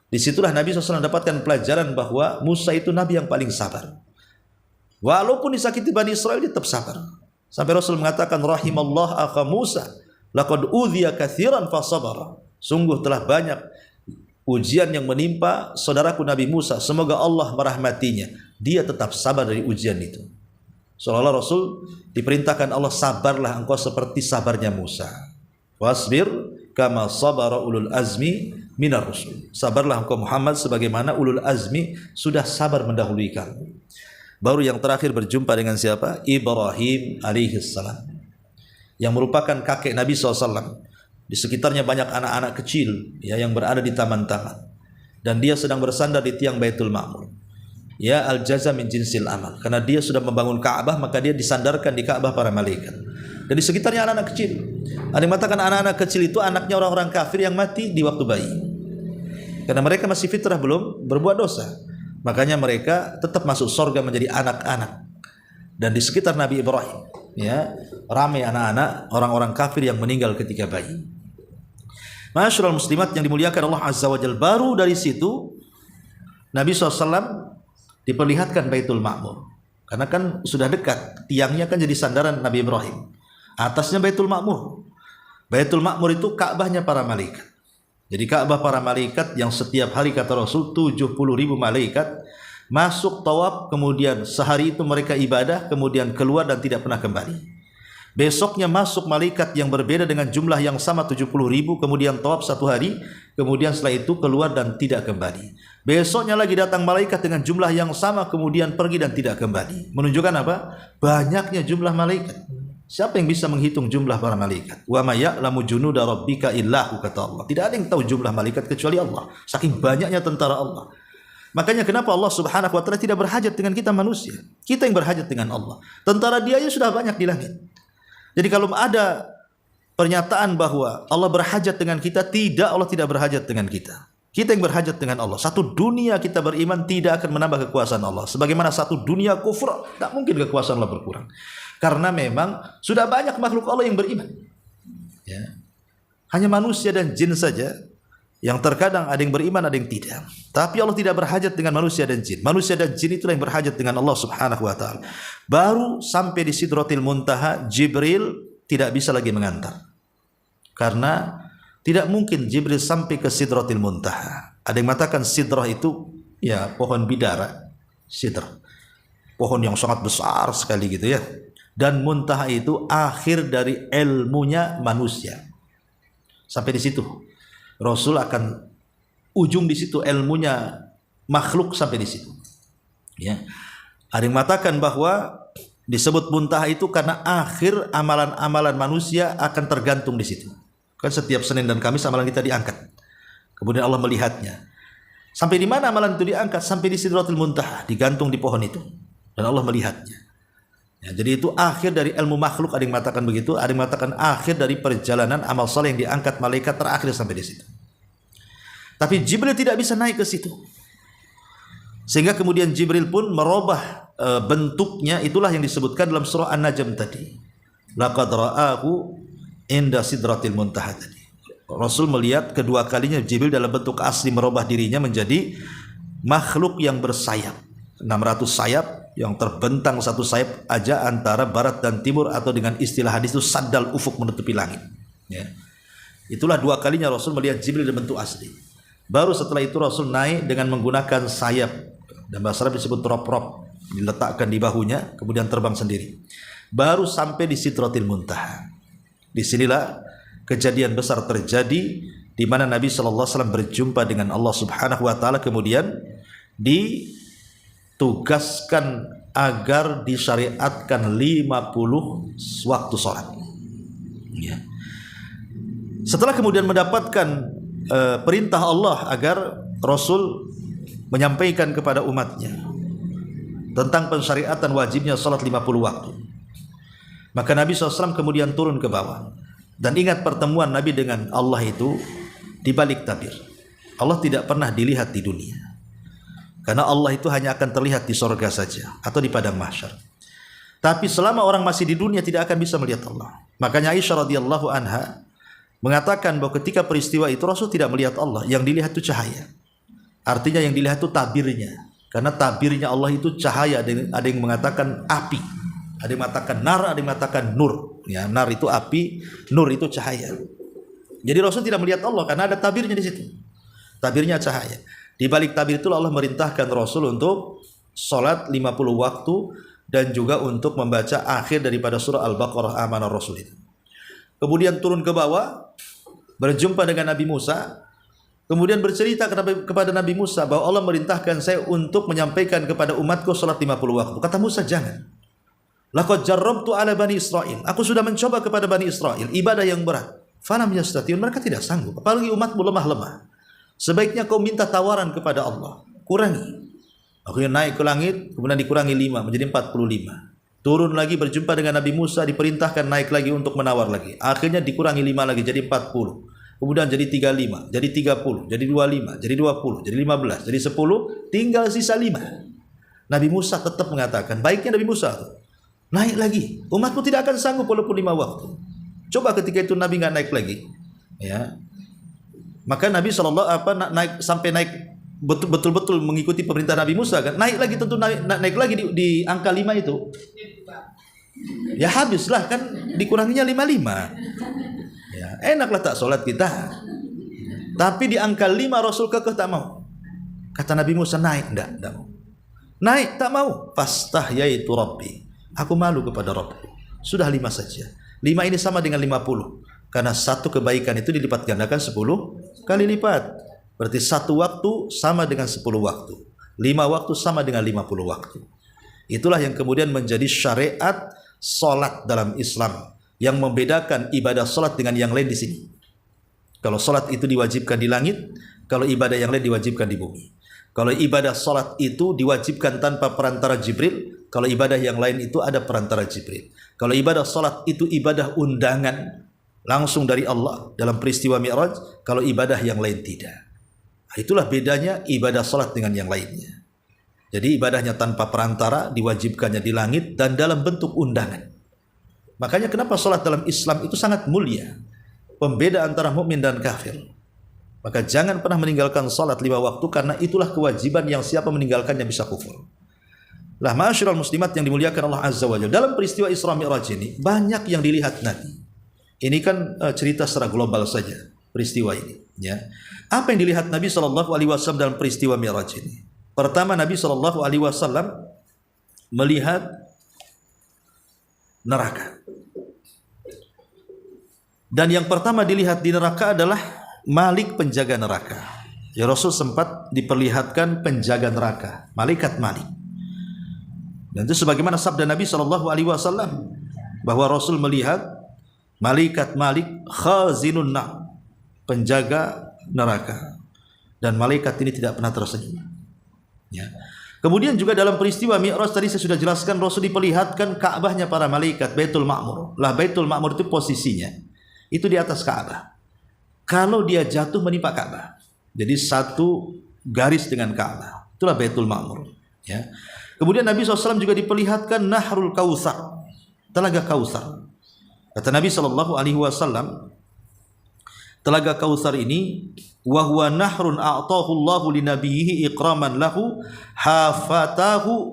Disitulah Nabi SAW mendapatkan pelajaran bahwa Musa itu Nabi yang paling sabar. Walaupun disakiti Bani Israel, dia tetap sabar. Sampai Rasul mengatakan, rahimallah akha Musa, laqad udhiya katsiran fasabara. Sungguh telah banyak ujian yang menimpa saudaraku Nabi Musa. Semoga Allah merahmatinya. Dia tetap sabar dari ujian itu. Seolah-olah Rasul diperintahkan Allah, sabarlah engkau seperti sabarnya Musa. Wasbir kama sabara ulul azmi minar rusul. Sabarlah engkau Muhammad sebagaimana ulul azmi sudah sabar mendahului kamu. Baru yang terakhir berjumpa dengan siapa? Ibrahim alaihissalam, yang merupakan kakek Nabi SAW. Di sekitarnya banyak anak-anak kecil, ya, yang berada di taman-taman. Dan dia sedang bersandar di tiang Baitul Ma'mur. Ya, al-jaza min jinsil amal. Karena dia sudah membangun Ka'bah, maka dia disandarkan di Ka'bah para malaikat. Dan di sekitarnya anak-anak kecil. Ada yang mengatakan anak-anak kecil itu anaknya orang-orang kafir yang mati di waktu bayi. Karena mereka masih fitrah, belum berbuat dosa. Makanya mereka tetap masuk surga menjadi anak-anak. Dan di sekitar Nabi Ibrahim, ya, ramai anak-anak orang-orang kafir yang meninggal ketika bayi. Masyaallah muslimat yang dimuliakan Allah Azza wa Jalla. Baru dari situ Nabi SAW diperlihatkan Baitul Ma'mur. Karena kan sudah dekat, tiangnya kan jadi sandaran Nabi Ibrahim. Atasnya Baitul Ma'mur. Baitul Ma'mur itu Ka'bahnya para malaikat. Jadi Ka'bah para malaikat yang setiap hari kata Rasul 70.000 malaikat masuk tawaf, kemudian sehari itu mereka ibadah, kemudian keluar dan tidak pernah kembali. Besoknya masuk malaikat yang berbeda dengan jumlah yang sama 70.000, kemudian tawaf satu hari, kemudian setelah itu keluar dan tidak kembali. Besoknya lagi datang malaikat dengan jumlah yang sama, kemudian pergi dan tidak kembali. Menunjukkan apa? Banyaknya jumlah malaikat. Siapa yang bisa menghitung jumlah para malaikat? Wa may ya'lamu junuda rabbika illa hu, kata Allah. Tidak ada yang tahu jumlah malaikat kecuali Allah. Saking banyaknya tentara Allah. Makanya kenapa Allah Subhanahu wa taala tidak berhajat dengan kita manusia? Kita yang berhajat dengan Allah. Tentara dia sudah banyak di langit. Jadi kalau ada pernyataan bahwa Allah berhajat dengan kita, tidak, Allah tidak berhajat dengan kita. Kita yang berhajat dengan Allah. Satu dunia kita beriman tidak akan menambah kekuasaan Allah. Sebagaimana satu dunia kufur, tak mungkin kekuasaan Allah berkurang. Karena memang sudah banyak makhluk Allah yang beriman. Ya. Hanya manusia dan jin saja yang terkadang ada yang beriman, ada yang tidak. Tapi Allah tidak berhajat dengan manusia dan jin. Manusia dan jin itulah yang berhajat dengan Allah Subhanahu wa taala. Baru sampai di Sidratil Muntaha, Jibril tidak bisa lagi mengantar. Karena tidak mungkin Jibril sampai ke Sidratil Muntaha. Ada yang mengatakan sidrah itu ya pohon bidara, sidrah. Pohon yang sangat besar sekali gitu ya. Dan muntaha itu akhir dari ilmunya manusia. Sampai di situ. Rasul akan ujung di situ, ilmunya makhluk sampai di situ. Ya. Ada yang mengatakan bahwa disebut muntaha itu karena akhir amalan-amalan manusia akan tergantung di situ. Kan setiap Senin dan Kamis amalan kita diangkat. Kemudian Allah melihatnya. Sampai di mana amalan itu diangkat? Sampai di Sidratul Muntaha, digantung di pohon itu. Dan Allah melihatnya. Ya, jadi itu akhir dari ilmu makhluk, ada yang mengatakan begitu, ada yang mengatakan akhir dari perjalanan amal saleh yang diangkat malaikat terakhir sampai di situ. Tapi Jibril tidak bisa naik ke situ. Sehingga kemudian Jibril pun merubah bentuknya, itulah yang disebutkan dalam surah An-Najm tadi. Laqad ra'ahu inda sidratil muntaha tadi. Rasul melihat kedua kalinya Jibril dalam bentuk asli merubah dirinya menjadi makhluk yang bersayap. 600 sayap yang terbentang satu sayap aja antara barat dan timur, atau dengan istilah hadis itu saddal ufuk, menutupi langit. Ya. Itulah dua kalinya Rasul melihat Jibril dalam bentuk asli. Baru setelah itu Rasul naik dengan menggunakan sayap, dan bahasa Arab disebut rop-rop, diletakkan di bahunya kemudian terbang sendiri. Baru sampai di Sidratil Muntaha. Disinilah kejadian besar terjadi di mana Nabi SAW berjumpa dengan Allah Subhanahu wa taala, kemudian ditugaskan agar disyariatkan 50 waktu sholat. Ya. Setelah kemudian mendapatkan perintah Allah agar Rasul menyampaikan kepada umatnya tentang pensyariatan wajibnya sholat 50 waktu, maka Nabi SAW kemudian turun ke bawah. Dan ingat pertemuan Nabi dengan Allah itu di balik tabir. Allah tidak pernah dilihat di dunia, karena Allah itu hanya akan terlihat di sorga saja atau di padang mahsyar. Tapi selama orang masih di dunia tidak akan bisa melihat Allah. Makanya Aisyah radhiyallahu anha mengatakan bahwa ketika peristiwa itu Rasul tidak melihat Allah, yang dilihat itu cahaya. Artinya yang dilihat itu tabirnya, karena tabirnya Allah itu cahaya. Ada yang mengatakan api, ada yang mengatakan nar, ada yang mengatakan nur. Ya, nar itu api, nur itu cahaya. Jadi Rasul tidak melihat Allah karena ada tabirnya di situ. Tabirnya cahaya. Di balik tabir itu Allah merintahkan Rasul untuk salat 50 waktu dan juga untuk membaca akhir daripada surah Al-Baqarah Amanar Rasul itu. Kemudian turun ke bawah, berjumpa dengan Nabi Musa, kemudian bercerita kepada Nabi Musa bahwa Allah merintahkan saya untuk menyampaikan kepada umatku salat 50 waktu. Kata Musa, jangan. Laqad jarrabtu ala bani Israil. Aku sudah mencoba kepada bani Israil ibadah yang berat. Falam yastati'un, mereka tidak sanggup. Apalagi umatmu lemah-lemah. Sebaiknya kau minta tawaran kepada Allah, kurangi. Akhirnya naik ke langit, kemudian dikurangi 5 menjadi 45. Turun lagi berjumpa dengan Nabi Musa, diperintahkan naik lagi untuk menawar lagi. Akhirnya dikurangi 5 lagi jadi 40. Kemudian jadi 35, jadi 30, jadi 25, jadi 20, jadi 15, jadi 10, tinggal sisa 5. Nabi Musa tetap mengatakan, baiknya Nabi Musa naik lagi, umatku tidak akan sanggup walaupun 5 waktu. Coba ketika itu Nabi nggak naik lagi, ya. Maka Nabi naik sampai naik betul-betul mengikuti perintah Nabi Musa kan. Naik lagi tentu naik lagi di angka 5 itu. Ya habislah kan, dikuranginya 55. Ya, enaklah tak sholat kita. Tapi di angka 5 Rasul kekeh tak mau. Kata Nabi Musa, naik, enggak mau. Naik, tak mau. Fastahyaitu Rabbi. Aku malu kepada Rabbku. Sudah 5 saja. 5 ini sama dengan 50. Karena satu kebaikan itu dilipat gandakan 10 kali lipat. Berarti satu waktu sama dengan 10 waktu. 5 waktu sama dengan 50 waktu. Itulah yang kemudian menjadi syariat solat dalam Islam. Yang membedakan ibadah solat dengan yang lain di sini. Kalau solat itu diwajibkan di langit, kalau ibadah yang lain diwajibkan di bumi. Kalau ibadah solat itu diwajibkan tanpa perantara Jibril, kalau ibadah yang lain itu ada perantara Jibril. Kalau ibadah solat itu ibadah undangan langsung dari Allah dalam peristiwa Mi'raj, kalau ibadah yang lain tidak. Itulah bedanya ibadah solat dengan yang lainnya. Jadi ibadahnya tanpa perantara, diwajibkannya di langit dan dalam bentuk undangan. Makanya kenapa solat dalam Islam itu sangat mulia. Pembeda antara mukmin dan kafir. Maka jangan pernah meninggalkan salat 5 waktu, karena itulah kewajiban yang siapa meninggalkannya bisa kufur. Lah ma'asyiral muslimat yang dimuliakan Allah Azza wa Jalla, dalam peristiwa Isra Mi'raj ini banyak yang dilihat Nabi. Ini kan cerita secara global saja peristiwa ini, ya. Apa yang dilihat Nabi SAW dalam peristiwa Mi'raj ini? Pertama, Nabi SAW melihat neraka. Dan yang pertama dilihat di neraka adalah Malik, penjaga neraka. Ya, Rasul sempat diperlihatkan penjaga neraka, malaikat Malik. Dan itu sebagaimana sabda Nabi SAW bahwa Rasul melihat malaikat Malik khazinun nar, penjaga neraka. Dan malaikat ini tidak pernah tersenyum. Ya. Kemudian juga dalam peristiwa Mi'raj tadi saya sudah jelaskan, Rasul diperlihatkan Ka'bahnya para malaikat, Baitul Ma'mur. Lah Baitul Ma'mur itu posisinya itu di atas Ka'bah. Kalau dia jatuh menimpa Ka'bah, jadi satu garis dengan Ka'bah. Itulah Baitul Ma'mur. Ya. Kemudian Nabi SAW juga diperlihatkan Nahrul Kautsar, telaga Kautsar. Kata Nabi SAW, telaga Kautsar ini, wa huwa nahrun a'tahu Allahu li nabiyhi ikraman lahu hafatahu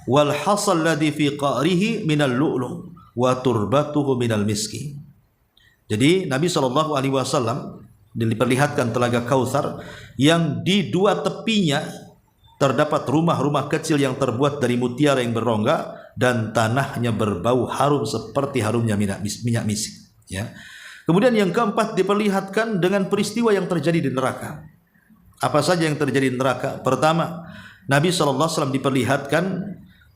wal hasal ladzi fi qa'rihi minal lu'lu' wa turbatuhu minal miski. Jadi Nabi SAW diperlihatkan telaga Kautsar yang di dua tepinya terdapat rumah-rumah kecil yang terbuat dari mutiara yang berrongga dan tanahnya berbau harum seperti harumnya minyak misik. Ya. Kemudian yang keempat diperlihatkan dengan peristiwa yang terjadi di neraka. Apa saja yang terjadi di neraka? Pertama, Nabi SAW diperlihatkan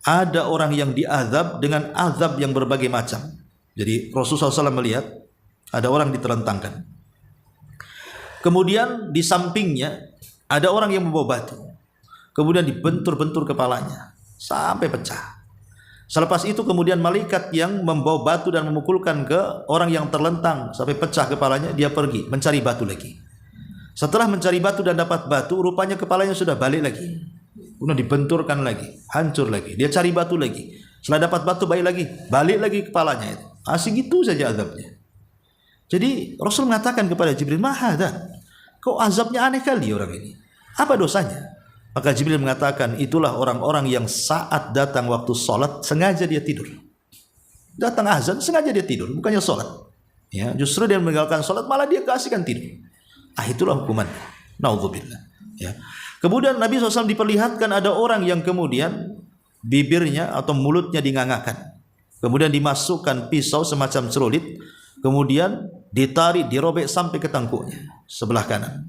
ada orang yang diazab dengan azab yang berbagai macam. Jadi Rasulullah SAW melihat ada orang diterentangkan. Kemudian di sampingnya ada orang yang membawa batu. Kemudian dibentur-bentur kepalanya sampai pecah. Selepas itu kemudian malaikat yang membawa batu dan memukulkan ke orang yang terlentang sampai pecah kepalanya, dia pergi mencari batu lagi. Setelah mencari batu dan dapat batu, rupanya kepalanya sudah balik lagi. Kemudian dibenturkan lagi, hancur lagi. Dia cari batu lagi. Setelah dapat batu balik lagi kepalanya itu. Asik gitu saja azabnya. Jadi Rasul mengatakan kepada Jibril, "Mahada, kok azabnya aneh kali orang ini. Apa dosanya?" Maka Jibril mengatakan, itulah orang-orang yang saat datang waktu sholat sengaja dia tidur. Datang azan sengaja dia tidur, bukannya sholat. Ya, justru dia meninggalkan sholat malah dia keasikan tidur. Itulah hukumannya. Naudzubillah. Ya. Kemudian Nabi SAW diperlihatkan ada orang yang kemudian bibirnya atau mulutnya dingangakan. Kemudian dimasukkan pisau semacam celurit. Kemudian ditarik, dirobek sampai ke tengkuknya sebelah kanan.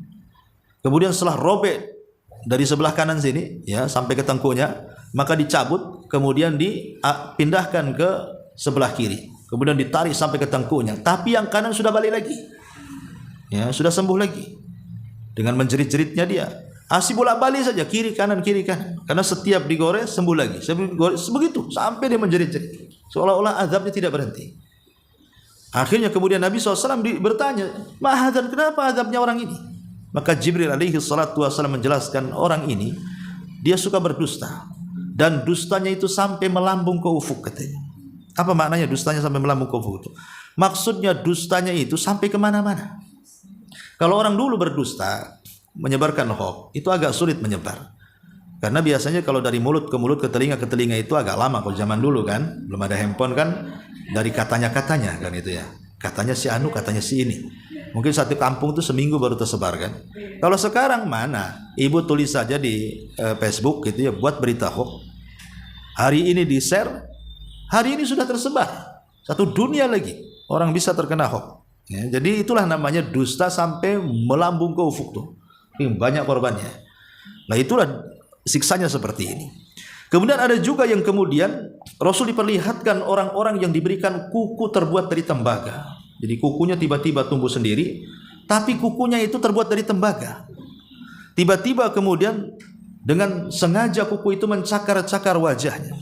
Kemudian setelah robek dari sebelah kanan sini, ya, sampai ke tengkuknya, maka dicabut, kemudian dipindahkan ke sebelah kiri. Kemudian ditarik sampai ke tengkuknya. Tapi yang kanan sudah balik lagi. Ya, sudah sembuh lagi. Dengan menjerit-jeritnya dia. Asih bolak-balik saja, kiri kanan. Karena setiap digores sembuh lagi. Begitu sampai dia menjerit-jerit. Seolah-olah azabnya tidak berhenti. Akhirnya kemudian Nabi SAW bertanya, "Mahadzan, kenapa azabnya orang ini?" Maka Jibril alaihi salatu wasallam menjelaskan, orang ini dia suka berdusta dan dustanya itu sampai melambung ke ufuk katanya. Apa maknanya dustanya sampai melambung ke ufuk itu? Maksudnya dustanya itu sampai kemana-mana. Kalau orang dulu berdusta menyebarkan hoax itu agak sulit menyebar. Karena biasanya kalau dari mulut ke mulut, ke telinga itu agak lama. Kalau zaman dulu kan belum ada handphone kan, dari katanya kan itu ya. Katanya si anu, katanya si ini. Mungkin satu kampung itu seminggu baru tersebar kan. Kalau sekarang mana? Ibu tulis saja di Facebook gitu ya, buat berita hoax. Hari ini di-share, hari ini sudah tersebar. Satu dunia lagi orang bisa terkena hoax. Ya, jadi itulah namanya dusta sampai melambung ke ufuk tuh. Banyak korbannya. Nah itulah siksanya seperti ini. Kemudian ada juga yang kemudian Rasul diperlihatkan orang-orang yang diberikan kuku terbuat dari tembaga. Jadi kukunya tiba-tiba tumbuh sendiri, tapi kukunya itu terbuat dari tembaga. Tiba-tiba kemudian dengan sengaja kuku itu mencakar-cakar wajahnya.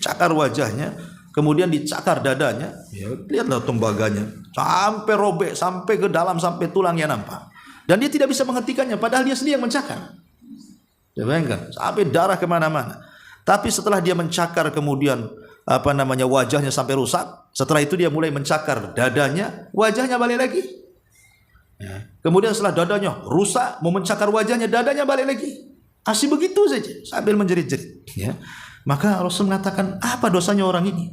Cakar wajahnya, kemudian dicakar dadanya. Ya, lihatlah tembaganya. Sampai robek, sampai ke dalam, sampai tulangnya nampak. Dan dia tidak bisa menghentikannya, padahal dia sendiri yang mencakar. Ya, bayangkan, sampai darah kemana-mana. Tapi setelah dia mencakar kemudian wajahnya sampai rusak, setelah itu dia mulai mencakar dadanya, wajahnya balik lagi. Ya. Kemudian setelah dadanya rusak, mau mencakar wajahnya, dadanya balik lagi. Asih begitu saja sambil menjerit-jerit. Ya. Maka Rasul mengatakan, apa dosanya orang ini?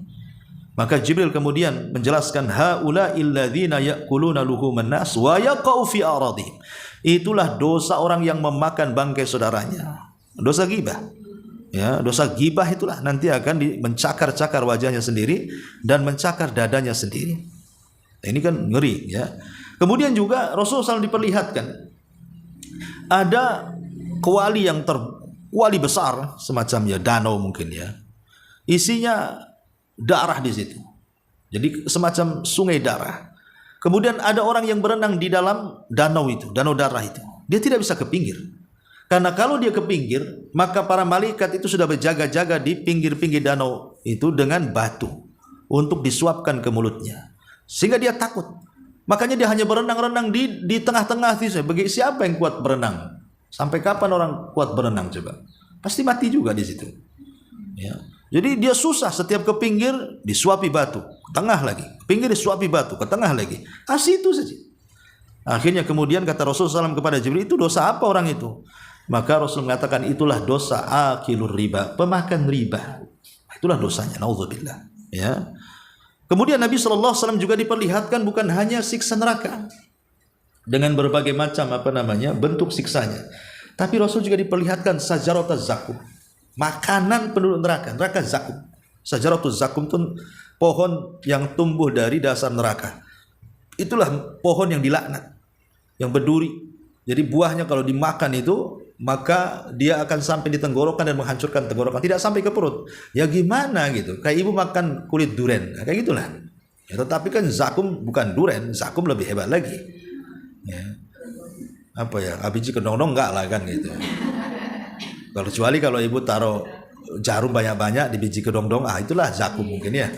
Maka Jibril kemudian menjelaskan, haula'il ladzina ya'kuluna luhuman nas wa yaqau fi aradihim. Itulah dosa orang yang memakan bangkai saudaranya. Dosa ghibah. Ya, dosa ghibah itulah nanti akan mencakar-cakar wajahnya sendiri dan mencakar dadanya sendiri. Nah, ini kan ngeri ya. Kemudian juga Rasulullah SAW diperlihatkan ada kuali kuali besar semacam ya danau mungkin ya. Isinya darah di situ. Jadi semacam sungai darah. Kemudian ada orang yang berenang di dalam danau itu, danau darah itu. Dia tidak bisa ke pinggir. Karena kalau dia ke pinggir, maka para malaikat itu sudah berjaga-jaga di pinggir-pinggir danau itu dengan batu untuk disuapkan ke mulutnya. Sehingga dia takut. Makanya dia hanya berenang-renang di tengah-tengah. Bagi siapa yang kuat berenang? Sampai kapan orang kuat berenang coba? Pasti mati juga di situ. Ya. Jadi dia susah, setiap ke pinggir disuapi batu, ke tengah lagi. Ke pinggir disuapi batu, ke tengah lagi. Asih itu saja. Akhirnya kemudian kata Rasulullah SAW kepada Jibril, itu dosa apa orang itu? Maka Rasul mengatakan itulah dosa akilur riba, pemakan riba. Itulah dosanya, naudzubillah. Ya. Kemudian Nabi SAW juga diperlihatkan bukan hanya siksa neraka dengan berbagai macam bentuk siksanya, tapi Rasul juga diperlihatkan sajaratuz zakum, makanan penduduk neraka, neraka zakum. Sajaratuz zakum itu pohon yang tumbuh dari dasar neraka. Itulah pohon yang dilaknat, yang berduri. Jadi buahnya kalau dimakan itu, maka dia akan sampai di tenggorokan dan menghancurkan tenggorokan, tidak sampai ke perut. Ya gimana gitu? Kayak ibu makan kulit duren, nah, kayak gitulah. Ya, tetapi kan zakum bukan duren, zakum lebih hebat lagi. Ya. Apa ya? Biji kedong-dong enggak lah kan gitu. Kecuali kalau ibu taruh jarum banyak-banyak di biji kedong-dong, itulah zakum mungkin ya.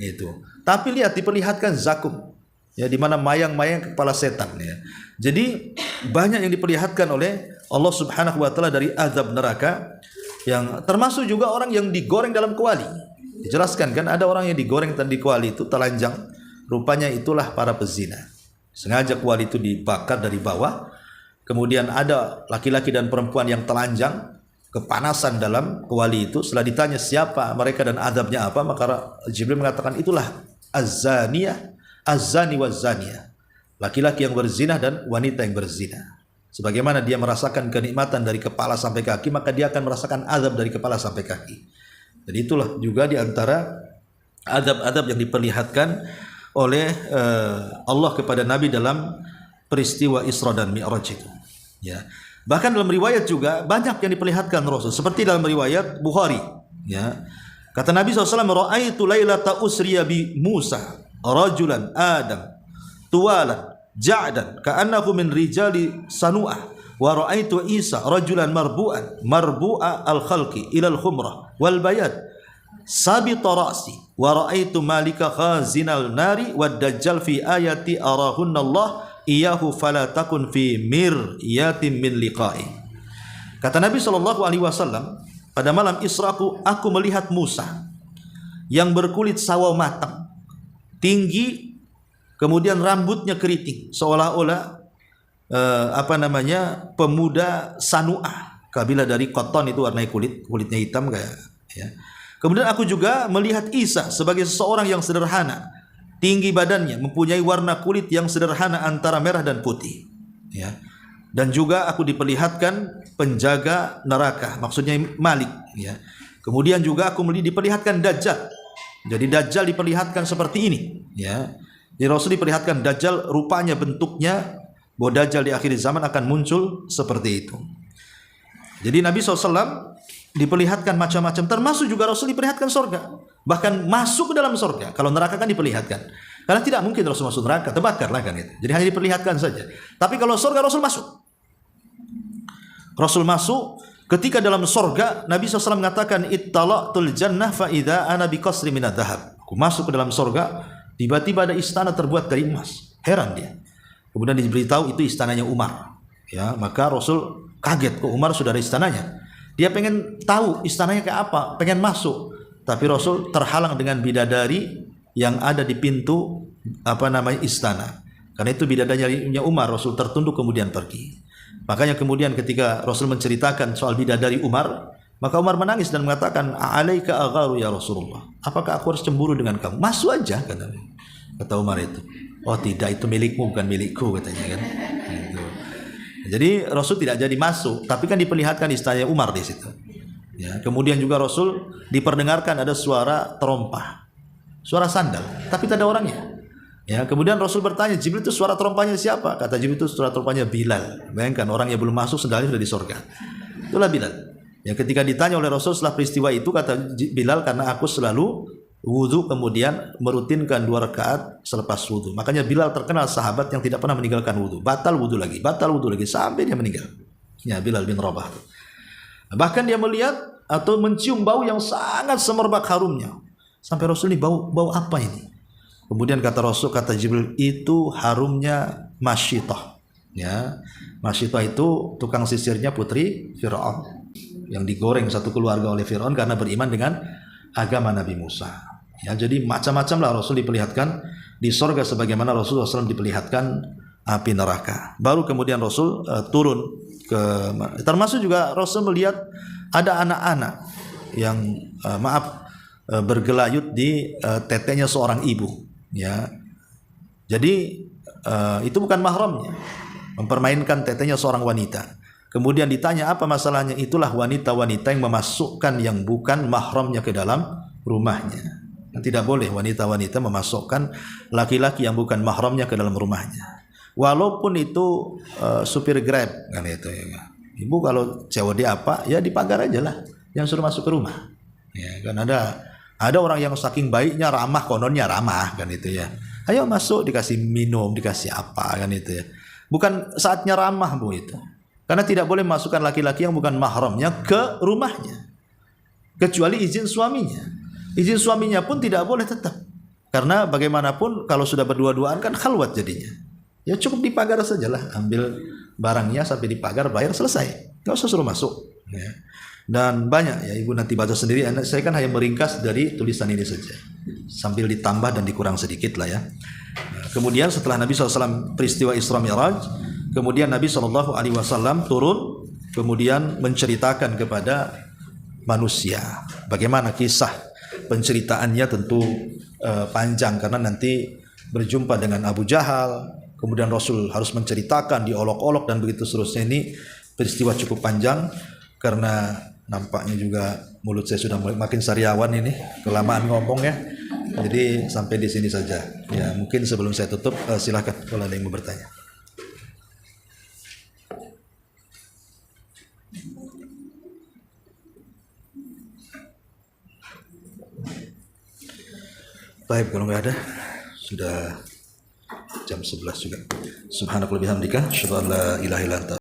Itu. Tapi lihat diperlihatkan zakum. Ya, di mana mayang-mayang kepala setan ya. Jadi banyak yang diperlihatkan oleh Allah Subhanahu wa taala dari azab neraka, yang termasuk juga orang yang digoreng dalam kuali. Dijelaskan kan ada orang yang digoreng di kuali itu telanjang, rupanya itulah para pezina. Sengaja kuali itu dibakar dari bawah. Kemudian ada laki-laki dan perempuan yang telanjang, kepanasan dalam kuali itu. Setelah ditanya siapa mereka dan azabnya apa, maka Jibril mengatakan itulah az-zaniyah, az-zani waz-zaniyah. Laki-laki yang berzina dan wanita yang berzina. Sebagaimana dia merasakan kenikmatan dari kepala sampai kaki, maka dia akan merasakan azab dari kepala sampai kaki. Jadi itulah juga di antara azab-azab yang diperlihatkan oleh Allah kepada Nabi dalam peristiwa Isra dan Mi'raj itu. Ya. Bahkan dalam riwayat juga banyak yang diperlihatkan Rasul, seperti dalam riwayat Bukhari. Ya. Kata Nabi SAW, "Ra'aitu lailata usriya bi Musa rajulan Adam tuwalan ja'dan ka'annahu min rijali sanu'ah wa ra'aitu Isa rajulan marbu'a al-khalqi ila al-khumrah wal bayad sabita ra'si wa ra'aitu malika khazinal nari wad dajjal fi ayati arahunna Allah iyahu fala takun fi miryatin min liqa'i." Kata Nabi SAW, pada malam Isra aku melihat Musa yang berkulit sawo matang, tinggi, kemudian rambutnya keriting, seolah-olah pemuda Sanu'ah, kabilah dari Qattan, itu warnanya kulitnya hitam kayak ya. Kemudian aku juga melihat Isa sebagai seseorang yang sederhana, tinggi badannya, mempunyai warna kulit yang sederhana antara merah dan putih. Ya. Dan juga aku diperlihatkan penjaga neraka, maksudnya Malik. Ya. Kemudian juga aku diperlihatkan Dajjal. Jadi Dajjal diperlihatkan seperti ini. Ya. Jadi Rasul diperlihatkan Dajjal, rupanya bentuknya bahwa Dajjal di akhir zaman akan muncul seperti itu. Jadi Nabi SAW diperlihatkan macam-macam, termasuk juga Rasul diperlihatkan surga. Bahkan masuk ke dalam surga. Kalau neraka kan diperlihatkan. Karena tidak mungkin Rasul masuk neraka, terbakarlah kan itu. Jadi hanya diperlihatkan saja. Tapi kalau surga Rasul masuk. Rasul masuk, ketika dalam surga Nabi SAW mengatakan ittala'tul jannah fa idza ana biqasri minadz dzahab. Aku masuk ke dalam surga, tiba-tiba ada istana terbuat dari emas. Heran dia. Kemudian diberitahu itu istananya Umar. Ya, maka Rasul kaget, kok Umar sudah ada istananya. Dia pengen tahu istananya kayak apa, pengen masuk. Tapi Rasul terhalang dengan bidadari yang ada di pintu istana. Karena itu bidadarinya Umar, Rasul tertunduk kemudian pergi. Makanya kemudian ketika Rasul menceritakan soal bidadari Umar, maka Umar menangis dan mengatakan, "Alaika agharu ya Rasulullah. Apakah aku harus cemburu dengan kamu? Masuk aja," kata Umar itu. "Oh tidak, itu milikmu bukan milikku," katanya kan. Gitu. Jadi Rasul tidak jadi masuk, tapi kan diperlihatkan istananya Umar di situ. Ya, kemudian juga Rasul diperdengarkan ada suara terompah, suara sandal, tapi tidak ada orangnya. Ya, kemudian Rasul bertanya, Jibril itu suara terompahnya siapa? Kata Jibril itu suara terompahnya Bilal. Bayangkan orang yang belum masuk sandalnya sudah di surga. Itulah Bilal. Ya, ketika ditanya oleh Rasul setelah peristiwa itu, kata Bilal, karena aku selalu wudu kemudian merutinkan 2 rakaat selepas wudu. Makanya Bilal terkenal sahabat yang tidak pernah meninggalkan wudu. Batal wudu lagi sampai dia meninggal. Ya, Bilal bin Rabah. Bahkan dia melihat atau mencium bau yang sangat semerbak harumnya. Sampai Rasul ini bau apa ini? Kemudian kata Rasul, kata Jibril, itu harumnya Masyitah. Ya, Masyitah itu tukang sisirnya putri Fir'aun yang digoreng satu keluarga oleh Fir'aun karena beriman dengan agama Nabi Musa. Ya, jadi macam-macam lah Rasul diperlihatkan di surga sebagaimana Rasulullah SAW diperlihatkan api neraka. Baru kemudian Rasul turun ke, termasuk juga Rasul melihat ada anak-anak yang bergelayut di tetenya seorang ibu. Ya, jadi itu bukan mahramnya, mempermainkan tetenya seorang wanita. Kemudian ditanya apa masalahnya, itulah wanita-wanita yang memasukkan yang bukan mahramnya ke dalam rumahnya. Tidak boleh wanita-wanita memasukkan laki-laki yang bukan mahramnya ke dalam rumahnya. Walaupun itu supir Grab kan itu ya. Ibu kalau cewek dia apa ya dipagar aja lah, yang suruh masuk ke rumah. Ya, kan ada orang yang saking baiknya ramah, kononnya ramah kan itu ya. Ayo masuk, dikasih minum, dikasih apa kan itu ya. Bukan saatnya ramah Bu itu. Karena tidak boleh masukkan laki-laki yang bukan mahramnya ke rumahnya. Kecuali izin suaminya. Izin suaminya pun tidak boleh tetap. Karena bagaimanapun kalau sudah berdua-duaan kan khalwat jadinya. Ya cukup dipagar sajalah, ambil barangnya sampai dipagar, bayar, selesai. Nggak usah suruh masuk. Ya. Dan banyak ya, Ibu nanti baca sendiri. Saya kan hanya meringkas dari tulisan ini saja, sambil ditambah dan dikurang sedikit lah ya. Nah, kemudian setelah Nabi SAW peristiwa Isra Mi'raj, kemudian Nabi SAW turun, kemudian menceritakan kepada manusia bagaimana kisah penceritaannya. Tentu panjang karena nanti berjumpa dengan Abu Jahal. Kemudian Rasul harus menceritakan, diolok-olok dan begitu seterusnya. Ini peristiwa cukup panjang karena nampaknya juga mulut saya sudah makin sariawan ini, kelamaan ngomong ya. Jadi sampai di sini saja. Ya, mungkin sebelum saya tutup silakan kalau ada yang mau bertanya. Baik, kalau nggak ada, sudah jam 11 juga. Subhanakallahumma wa bihamdika, asyhadu an la ilaha illa anta